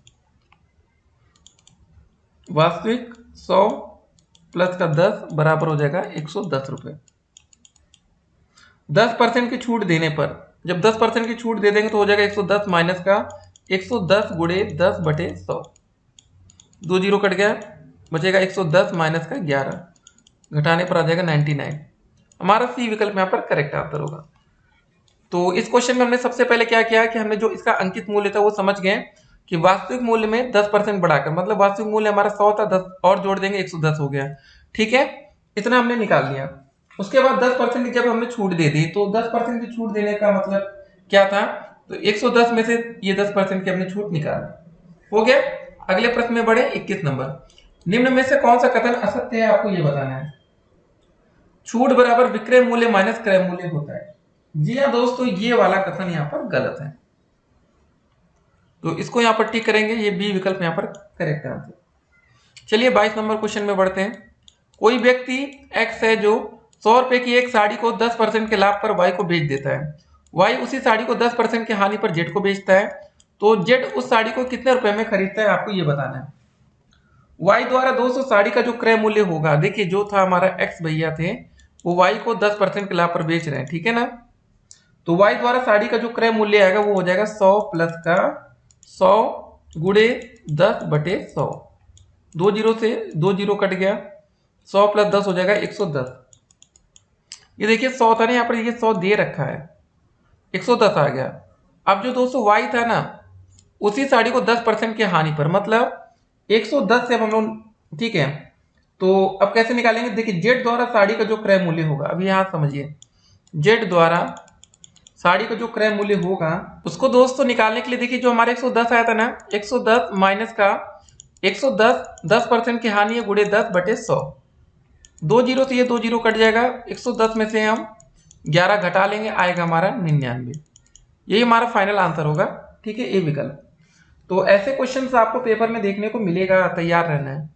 वास्तविक 100 प्लस का 10 बराबर हो जाएगा 110 रुपये। 10% की छूट देने पर, जब 10% की छूट दे देंगे तो हो जाएगा 110 माइनस का 110 गुणे 10 बटे 100, 2 जीरो कट गया, बचेगा 110 माइनस का 11, घटाने पर आ जाएगा 99। हमारा सी विकल्प यहाँ पर करेक्ट आंसर होगा। तो इस क्वेश्चन में हमने सबसे पहले क्या किया कि हमने जो इसका अंकित मूल्य था वो समझ गए कि वास्तविक मूल्य में 10% बढ़ाकर, मतलब वास्तविक मूल्य हमारा 100 था, 10 और जोड़ देंगे 110 हो गया, ठीक है, इतना हमने निकाल लिया। उसके बाद 10% की जब हमने छूट दे दी तो 10% की छूट देने का मतलब क्या था, तो 110 में से ये 10% की हमने छूट निकाली, हो गया। अगले प्रश्न में बढ़े, 21 नंबर, निम्न में से कौन सा कथन असत्य है, आपको यह बताना है। छूट बराबर विक्रय मूल्य माइनस क्रय मूल्य होता है। जी हाँ दोस्तों, ये वाला कथन यहाँ पर गलत है, तो इसको यहाँ पर टिक करेंगे, ये बी विकल्प यहाँ पर करेक्ट आंसर। चलिए 22 नंबर क्वेश्चन में बढ़ते हैं। कोई व्यक्ति एक्स है जो 100 रुपए की एक साड़ी को 10% के लाभ पर वाई को बेच देता है। वाई उसी साड़ी को 10% की हानि पर जेड को बेचता है, तो जेड उस साड़ी को कितने रुपए में खरीदता है, आपको ये बताना है। वाई द्वारा दोस्तों साड़ी का जो क्रय मूल्य होगा, देखिए जो था हमारा एक्स भैया थे, वो वाई को 10% के लाभ पर बेच रहे हैं, ठीक है ना। तो y द्वारा साड़ी का जो क्रय मूल्य आएगा वो हो जाएगा 100 प्लस का 100 गुणे 10 बटे 100, 2 जीरो से 2 जीरो कट गया, 100 प्लस 10 हो जाएगा 110। ये देखिए 100 था ना, यहाँ पर ये 100 दे रखा है, 110 आ गया। अब जो दोस्तों y था ना, उसी साड़ी को 10% की हानि पर, मतलब 110 से अब हम लोग, ठीक है, तो अब कैसे निकालेंगे, देखिए जेड द्वारा साड़ी का जो क्रय मूल्य होगा, अभी यहाँ समझिए, जेड द्वारा साड़ी का जो क्रय मूल्य होगा उसको दोस्तों निकालने के लिए देखिए जो हमारे 110 आया था ना, 110 माइनस का 110 10% की हानि है गुणे 10 बटे 100, 2 जीरो से ये 2 जीरो कट जाएगा, 110 में से हम 11 घटा लेंगे, आएगा हमारा 99। यही हमारा फाइनल आंसर होगा, ठीक है, ए विकल्प। तो ऐसे क्वेश्चन आपको पेपर में देखने को मिलेगा, तैयार रहना है।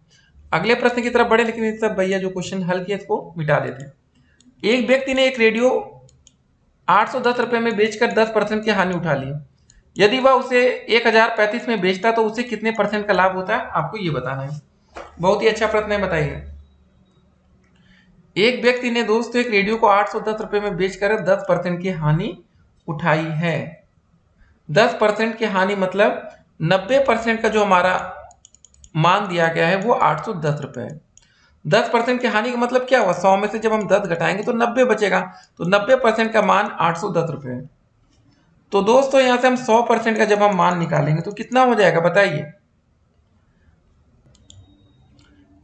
अगले प्रश्न की तरफ बढ़े, लेकिन इस सब भैया जो क्वेश्चन हल किए इसको मिटा देते हैं। एक व्यक्ति ने एक रेडियो 810 रुपए में बेचकर 10% की हानि उठा ली। यदि वह उसे 1035 में बेचता तो उसे कितने परसेंट का लाभ होता है, आपको ये बताना है। बहुत ही अच्छा प्रश्न है, बताइए। एक व्यक्ति ने दोस्तों एक रेडियो को 810 रुपए में बेचकर 10% की हानि उठाई है। 10% की हानि मतलब 90% का जो हमारा मान दिया गया है वो 810 रुपए है। 10% की हानि का मतलब क्या हुआ, 100 में से जब हम 10 घटाएंगे तो 90 बचेगा, तो 90% का मान 810 रुपए है। तो दोस्तों यहां से हम 100% का जब हम मान निकालेंगे तो कितना हो जाएगा, बताइए।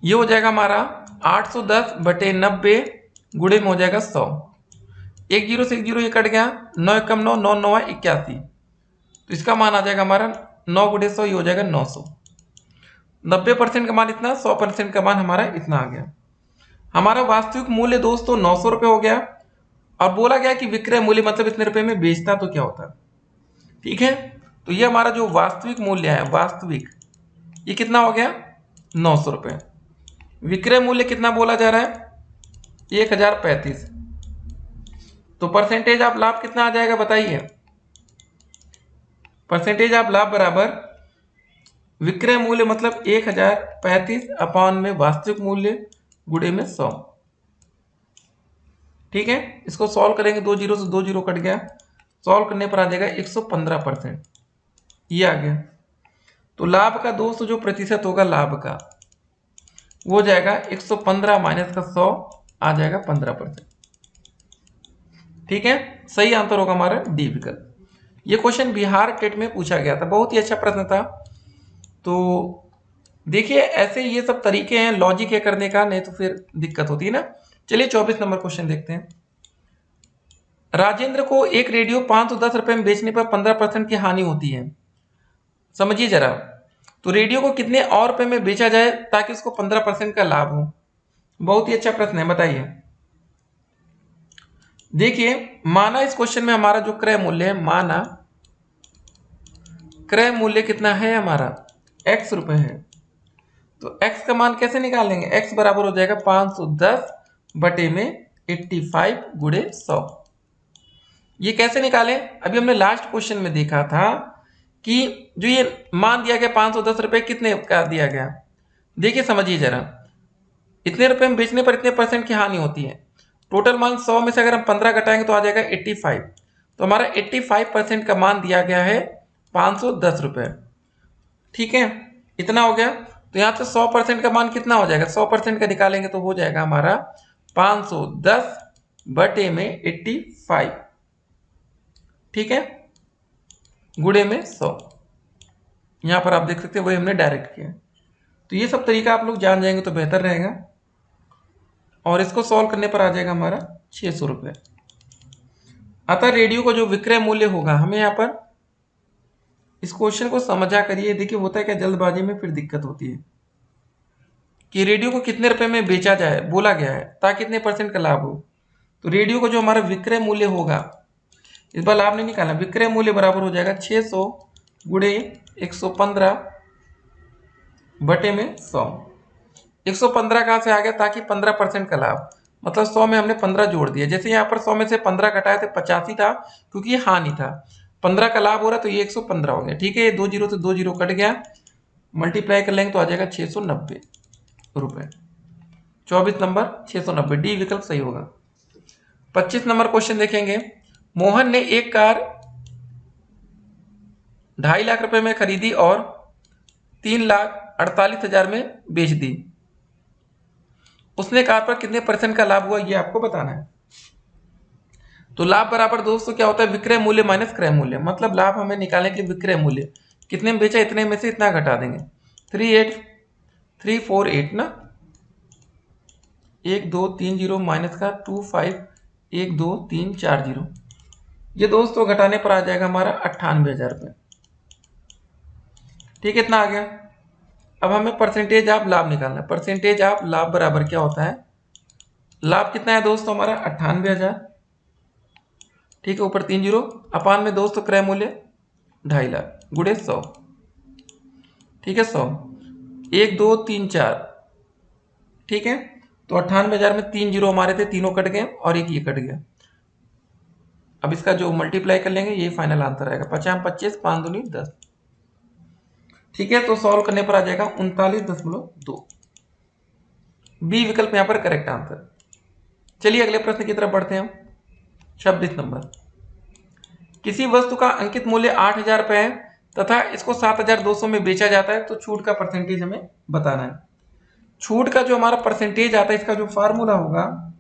ये हो जाएगा हमारा 810 बटे 90 गुणे में हो जाएगा 100, 1 जीरो से 1 जीरो ये कट गया, 9 एकम 9, 9 9 81, तो इसका मान आ जाएगा हमारा 9 गुणे 100, ये हो जाएगा 900। 90% का मान इतना, 100% का मान हमारा इतना आ गया। हमारा वास्तविक मूल्य दोस्तों 900 रुपये हो गया, और बोला गया कि विक्रय मूल्य मतलब इतने रुपए में बेचता तो क्या होता, ठीक है। तो ये हमारा जो वास्तविक मूल्य है, वास्तविक, ये कितना हो गया 900 रुपये। विक्रय मूल्य कितना बोला जा रहा है, 1035, तो परसेंटेज ऑफ लाभ कितना आ जाएगा, बताइए। परसेंटेज ऑफ लाभ बराबर विक्रय मूल्य मतलब 1035 अपॉन में वास्तविक मूल्य गुणे में 100, ठीक है। इसको सॉल्व करेंगे, 2 जीरो से 2 जीरो कट गया, सॉल्व करने पर आ जाएगा 115%, ये आ गया। तो लाभ का दोस्तों जो प्रतिशत होगा लाभ का वो जाएगा 115 माइनस का 100, आ जाएगा 15%, ठीक है। सही आंसर होगा हमारा डी विकल्प। ये क्वेश्चन बिहार टेट में पूछा गया था, बहुत ही अच्छा प्रश्न था। तो देखिए ऐसे ये सब तरीके हैं लॉजिक है करने का, नहीं तो फिर दिक्कत होती है ना। चलिए 24 नंबर क्वेश्चन देखते हैं। राजेंद्र को एक रेडियो 510 रुपए में बेचने पर 15% की हानि होती है, समझिए जरा। तो रेडियो को कितने और रुपए में बेचा जाए ताकि उसको 15% का लाभ हो। बहुत ही अच्छा प्रश्न है, बताइए। देखिए माना इस क्वेश्चन में हमारा जो क्रय मूल्य है, माना क्रय मूल्य कितना है हमारा, x रुपए है। तो x का मान कैसे निकालेंगे, x बराबर हो जाएगा 510 बटे में 85 गुणे 100। ये कैसे निकालें? अभी हमने लास्ट क्वेश्चन में देखा था कि जो ये मान दिया गया 510 रुपए कितने का दिया गया। देखिए समझिए जरा, इतने रुपए में बेचने पर इतने परसेंट की हानि होती है। टोटल मान 100 में से अगर हम 15 घटाएंगे तो आ जाएगा 85। तो हमारा 85% का मान दिया गया है 510 रुपए। ठीक है, इतना हो गया। तो यहाँ से 100% का मान कितना हो जाएगा? 100% का निकालेंगे तो हो जाएगा हमारा 510 बटे में 85। ठीक है, गुणे में 100। यहाँ पर आप देख सकते हैं वही हमने डायरेक्ट किया। तो ये सब तरीका आप लोग जान जाएंगे तो बेहतर रहेगा। और इसको सॉल्व करने पर आ जाएगा हमारा 600 रुपये। अतः रेडियो का जो विक्रय मूल्य होगा, हमें यहाँ पर इस क्वेश्चन को समझा करिए। देखिए होता है क्या, जल्दबाजी में फिर दिक्कत होती है कि रेडियो को कितने रुपए में बेचा जाए बोला गया है ताकि कितने परसेंट का लाभ हो। तो रेडियो को जो हमारा विक्रय मूल्य होगा, इस बार लाभ नहीं निकालना, विक्रय मूल्य बराबर हो जाएगा 600 गुणे 115 बटे में 100। 115 कहाँ से आ गया? ताकि 15% का लाभ, मतलब 100 में हमने 15 जोड़ दिया। जैसे यहाँ पर 100 में से 15 घटाया तो 85 था, क्योंकि ये हानि था। 15 का लाभ हो रहा तो ये 115 हो गया। ठीक है, ये 2 जीरो से 2 जीरो कट गया, मल्टीप्लाई कर लेंगे तो आ जाएगा 690 रुपये। 24 नंबर 690, डी विकल्प सही होगा। 25 नंबर क्वेश्चन देखेंगे। मोहन ने एक कार 2.5 लाख रुपए में खरीदी और 3,48,000 में बेच दी। उसने कार पर कितने परसेंट का लाभ हुआ ये आपको बताना है। तो लाभ बराबर दोस्तों क्या होता है? विक्रय मूल्य माइनस क्रय मूल्य। मतलब लाभ हमें निकालने के लिए विक्रय मूल्य कितने में बेचा, इतने में से इतना घटा देंगे। 38348 ना, 1230 माइनस का 2512,340। ये दोस्तों घटाने पर आ जाएगा हमारा 98,000 रुपये। ठीक है, इतना आ गया। अब हमें परसेंटेज ऑफ लाभ निकालना है। परसेंटेज ऑफ लाभ बराबर क्या होता है? लाभ कितना है दोस्तों हमारा? 98,000। ठीक है, ऊपर 3 जीरो, अपान में दोस्तों क्रय मूल्य 2.5 लाख गुणे 100। ठीक है, 100 1 2 3 4। ठीक है, तो 98,000 में 3 जीरो हमारे थे, तीनों कट गए और एक ये कट गया। अब इसका जो मल्टीप्लाई कर लेंगे ये फाइनल आंसर आएगा 50 25 5 दूनी 10। ठीक है, तो सॉल्व करने पर आ जाएगा 39.2। बी विकल्प यहां पर करेक्ट आंसर। चलिए अगले प्रश्न की तरफ बढ़ते हैं। 26 नंबर। किसी वस्तु का अंकित मूल्य 8,000 रुपए है तथा इसको 7,200 में बेचा जाता है, तो छूट का परसेंटेज हमें बताना है। छूट का जो हमारा परसेंटेज आता है, इसका जो फार्मूला होगा,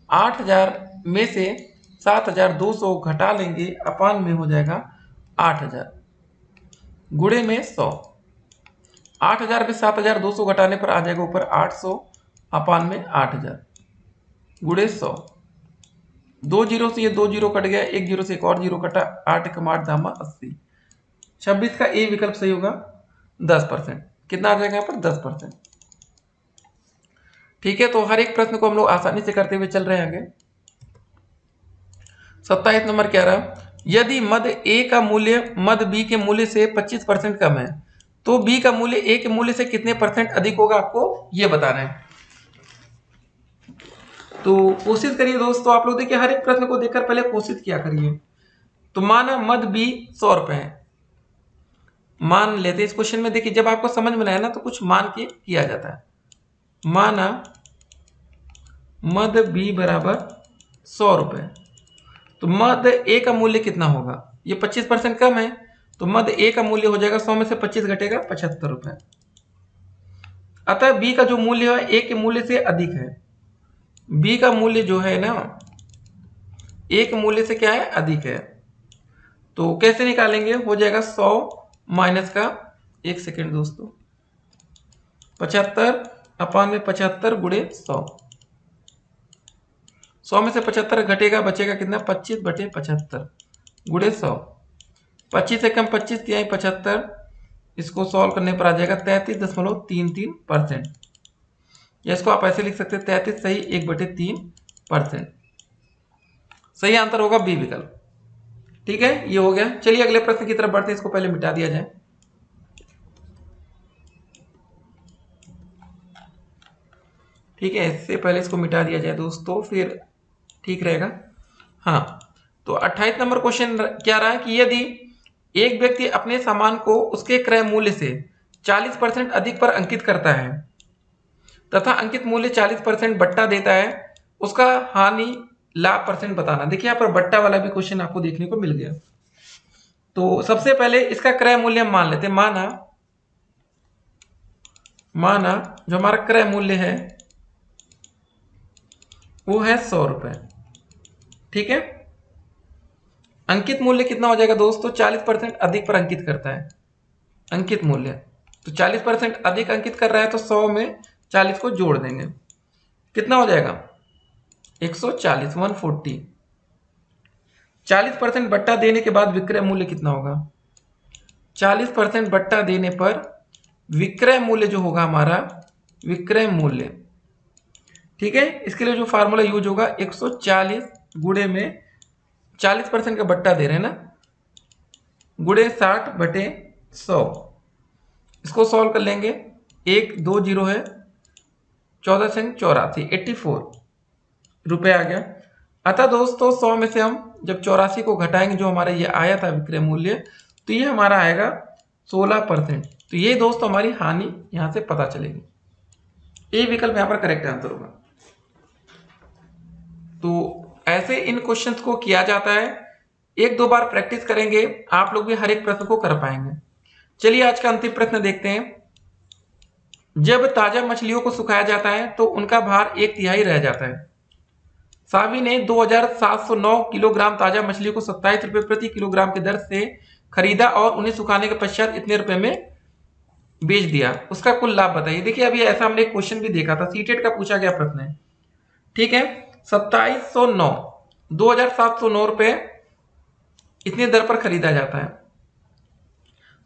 8,000 में से 7,200 घटा लेंगे, अपान में हो जाएगा 8,000 गुणे में 100। 8,000 में 7,200 घटाने पर आ जाएगा ऊपर 800, अपान में 8,000 गुणे 100। 2 जीरो से ये 2 जीरो कट गया, 1 जीरो से एक और जीरो कटा, 8 कम 8 दामा 80। 26 का ए विकल्प सही होगा 10%। कितना आ जाएगा यहाँ पर? 10%। ठीक है, तो हर एक प्रश्न को हम लोग आसानी से करते हुए चल रहे हैं आगे। 27 नंबर कह रहा, यदि मद ए का मूल्य मद बी के मूल्य से 25% कम है तो बी का मूल्य ए के मूल्य से कितने परसेंट अधिक होगा, आपको ये बताना है। तो कोशिश करिए दोस्तों, आप लोग देखिए हर एक प्रश्न को देखकर पहले कोशिश किया करिए। तो माना मद बी 100 रुपए है, मान लेते हैं इस क्वेश्चन में। देखिए जब आपको समझ में आए ना तो कुछ मान के किया जाता है। माना मद बी बराबर 100 रुपए, तो मद ए का मूल्य कितना होगा? ये 25% कम है, तो मद ए का मूल्य हो जाएगा 100 में से 25 घटेगा 75 रुपए। अतः बी का जो मूल्य है ए के मूल्य से अधिक है। बी का मूल्य जो है ना ए के मूल्य से क्या है? अधिक है। तो कैसे निकालेंगे? हो जाएगा 100 माइनस का, एक सेकेंड दोस्तों, 75 अपान में 75 गुणे 100। 100 में से 75 घटेगा, बचेगा कितना? 25 बटे 75 गुणे 100। 25 से कम 25 तिहाई 75, इसको सॉल्व करने पर आ जाएगा 33.33%। या इसको आप ऐसे लिख सकते हैं 33 सही 1/3%। सही आंसर होगा बी विकल्प। ठीक है, ये हो गया। चलिए अगले प्रश्न की तरफ बढ़ते हैं, इसको पहले मिटा दिया जाए। ठीक है, इससे पहले इसको मिटा दिया जाए दोस्तों, फिर ठीक रहेगा। हाँ, तो 28 नंबर क्वेश्चन क्या रहा है कि यदि एक व्यक्ति अपने सामान को उसके क्रय मूल्य से 40% अधिक पर अंकित करता है तथा अंकित मूल्य 40% बट्टा देता है, उसका हानि लाभ परसेंट बताना। देखिए यहाँ पर बट्टा वाला भी क्वेश्चन आपको देखने को मिल गया। तो सबसे पहले इसका क्रय मूल्य हम मान लेते हैं। माना जो हमारा क्रय मूल्य है वो है 100 रुपए, ठीक है। अंकित मूल्य कितना हो जाएगा दोस्तों, 40% अधिक पर अंकित करता है अंकित मूल्य, तो 40% अधिक अंकित कर रहा है तो 100 में 40 को जोड़ देंगे, कितना हो जाएगा 140, 140। 40% बट्टा देने के बाद विक्रय मूल्य कितना होगा, 40% बट्टा देने पर विक्रय मूल्य जो होगा हमारा विक्रय मूल्य, ठीक है। इसके लिए जो फार्मूला यूज होगा 140 गुणे में 40% का बट्टा दे रहे हैं ना, गुणे 60/100। इसको सॉल्व कर लेंगे, 1 2 0 है, 14 से 84, 84 रुपए आ गया। अतः दोस्तों 100 में से हम जब 84 को घटाएंगे, जो हमारा ये आया था विक्रय मूल्य, तो ये हमारा आएगा 16%। तो ये दोस्तों हमारी हानि यहां से पता चलेगी। ए विकल्प यहां पर करेक्ट आंसर होगा। तो ऐसे इन क्वेश्चंस को किया जाता है, एक दो बार प्रैक्टिस करेंगे आप लोग भी हर एक प्रश्न को कर पाएंगे। चलिए आज का अंतिम प्रश्न देखते हैं। जब ताजा मछलियों को सुखाया जाता है तो उनका भार 1/3 रह जाता है। सावी ने 2709 किलोग्राम ताजा मछली को 27 रुपए प्रति किलोग्राम की दर से खरीदा और उन्हें सुखाने के पश्चात इतने रुपए में बेच दिया, उसका कुल लाभ बताइए। देखिए अभी ऐसा हमने एक क्वेश्चन भी देखा था, सीटेट का पूछा गया प्रश्न है, ठीक है। 2709 रुपए इतनी दर पर खरीदा जाता है,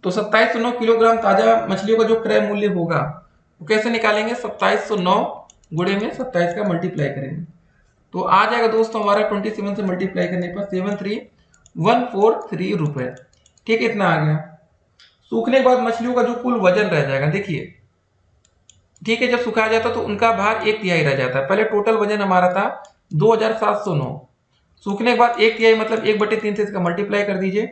तो 2709 किलोग्राम ताजा मछलियों का जो क्रय मूल्य होगा वो कैसे निकालेंगे, 2709 गुणे में 27 का मल्टीप्लाई करेंगे, तो आ जाएगा दोस्तों हमारा 27 से मल्टीप्लाई करने पर 73143 रुपए, ठीक है, इतना आ गया। सूखने के बाद मछलियों का जो कुल वजन रह जाएगा, देखिए ठीक है, जब सुखाया जाता तो उनका भार 1/3 रह जाता है। पहले टोटल वजन हमारा था 2709, सूखने के बाद 1/3 मतलब 1/3 से इसका मल्टीप्लाई कर दीजिए,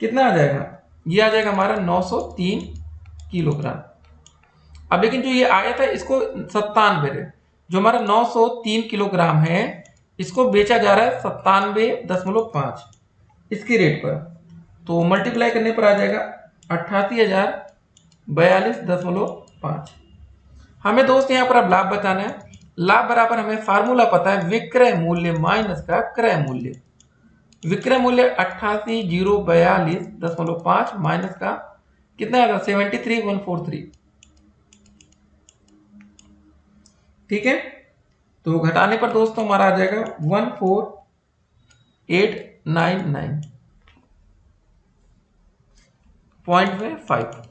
कितना आ जाएगा, ये आ जाएगा हमारा 903 किलोग्राम। अब लेकिन जो ये आया था इसको 97, जो हमारा 903 किलोग्राम है इसको बेचा जा रहा है 97.5 इसके रेट पर, तो मल्टीप्लाई करने पर आ जाएगा 88,042.5। हमें दोस्त यहाँ पर अब लाभ बताना है। लाभ बराबर हमें फार्मूला पता है, विक्रय मूल्य माइनस का क्रय मूल्य। विक्रय मूल्य 88,042.5 माइनस का कितना आएगा 73,143, ठीक है। तो घटाने पर दोस्तों हमारा आ जाएगा 14,899.5।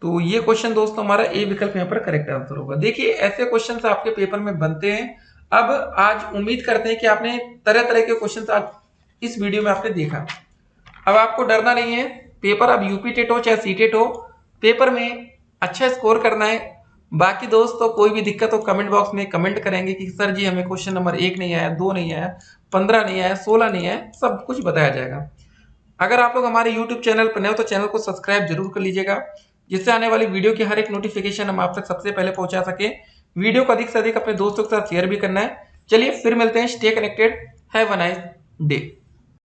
तो ये क्वेश्चन दोस्तों हमारा ए विकल्प यहाँ पर करेक्ट आंसर होगा। देखिए ऐसे क्वेश्चन आपके पेपर में बनते हैं। अब आज उम्मीद करते हैं कि आपने तरह तरह के क्वेश्चन आज इस वीडियो में आपने देखा। अब आपको डरना नहीं है, पेपर अब यूपी टेट हो चाहे सीटेट हो, पेपर में अच्छा स्कोर करना है। बाकी दोस्तों कोई भी दिक्कत हो कमेंट बॉक्स में कमेंट करेंगे कि सर जी हमें क्वेश्चन नंबर 1 नहीं आया, 2 नहीं आया, 15 नहीं आया, 16 नहीं आया, सब कुछ बताया जाएगा। अगर आप लोग हमारे यूट्यूब चैनल पर नए हो तो चैनल को सब्सक्राइब जरूर कर लीजिएगा, जिससे आने वाली वीडियो की हर एक नोटिफिकेशन हम आप तक सबसे पहले पहुंचा सके। वीडियो को अधिक से अधिक अपने दोस्तों के साथ शेयर भी करना है। चलिए फिर मिलते हैं, stay connected, have a nice day.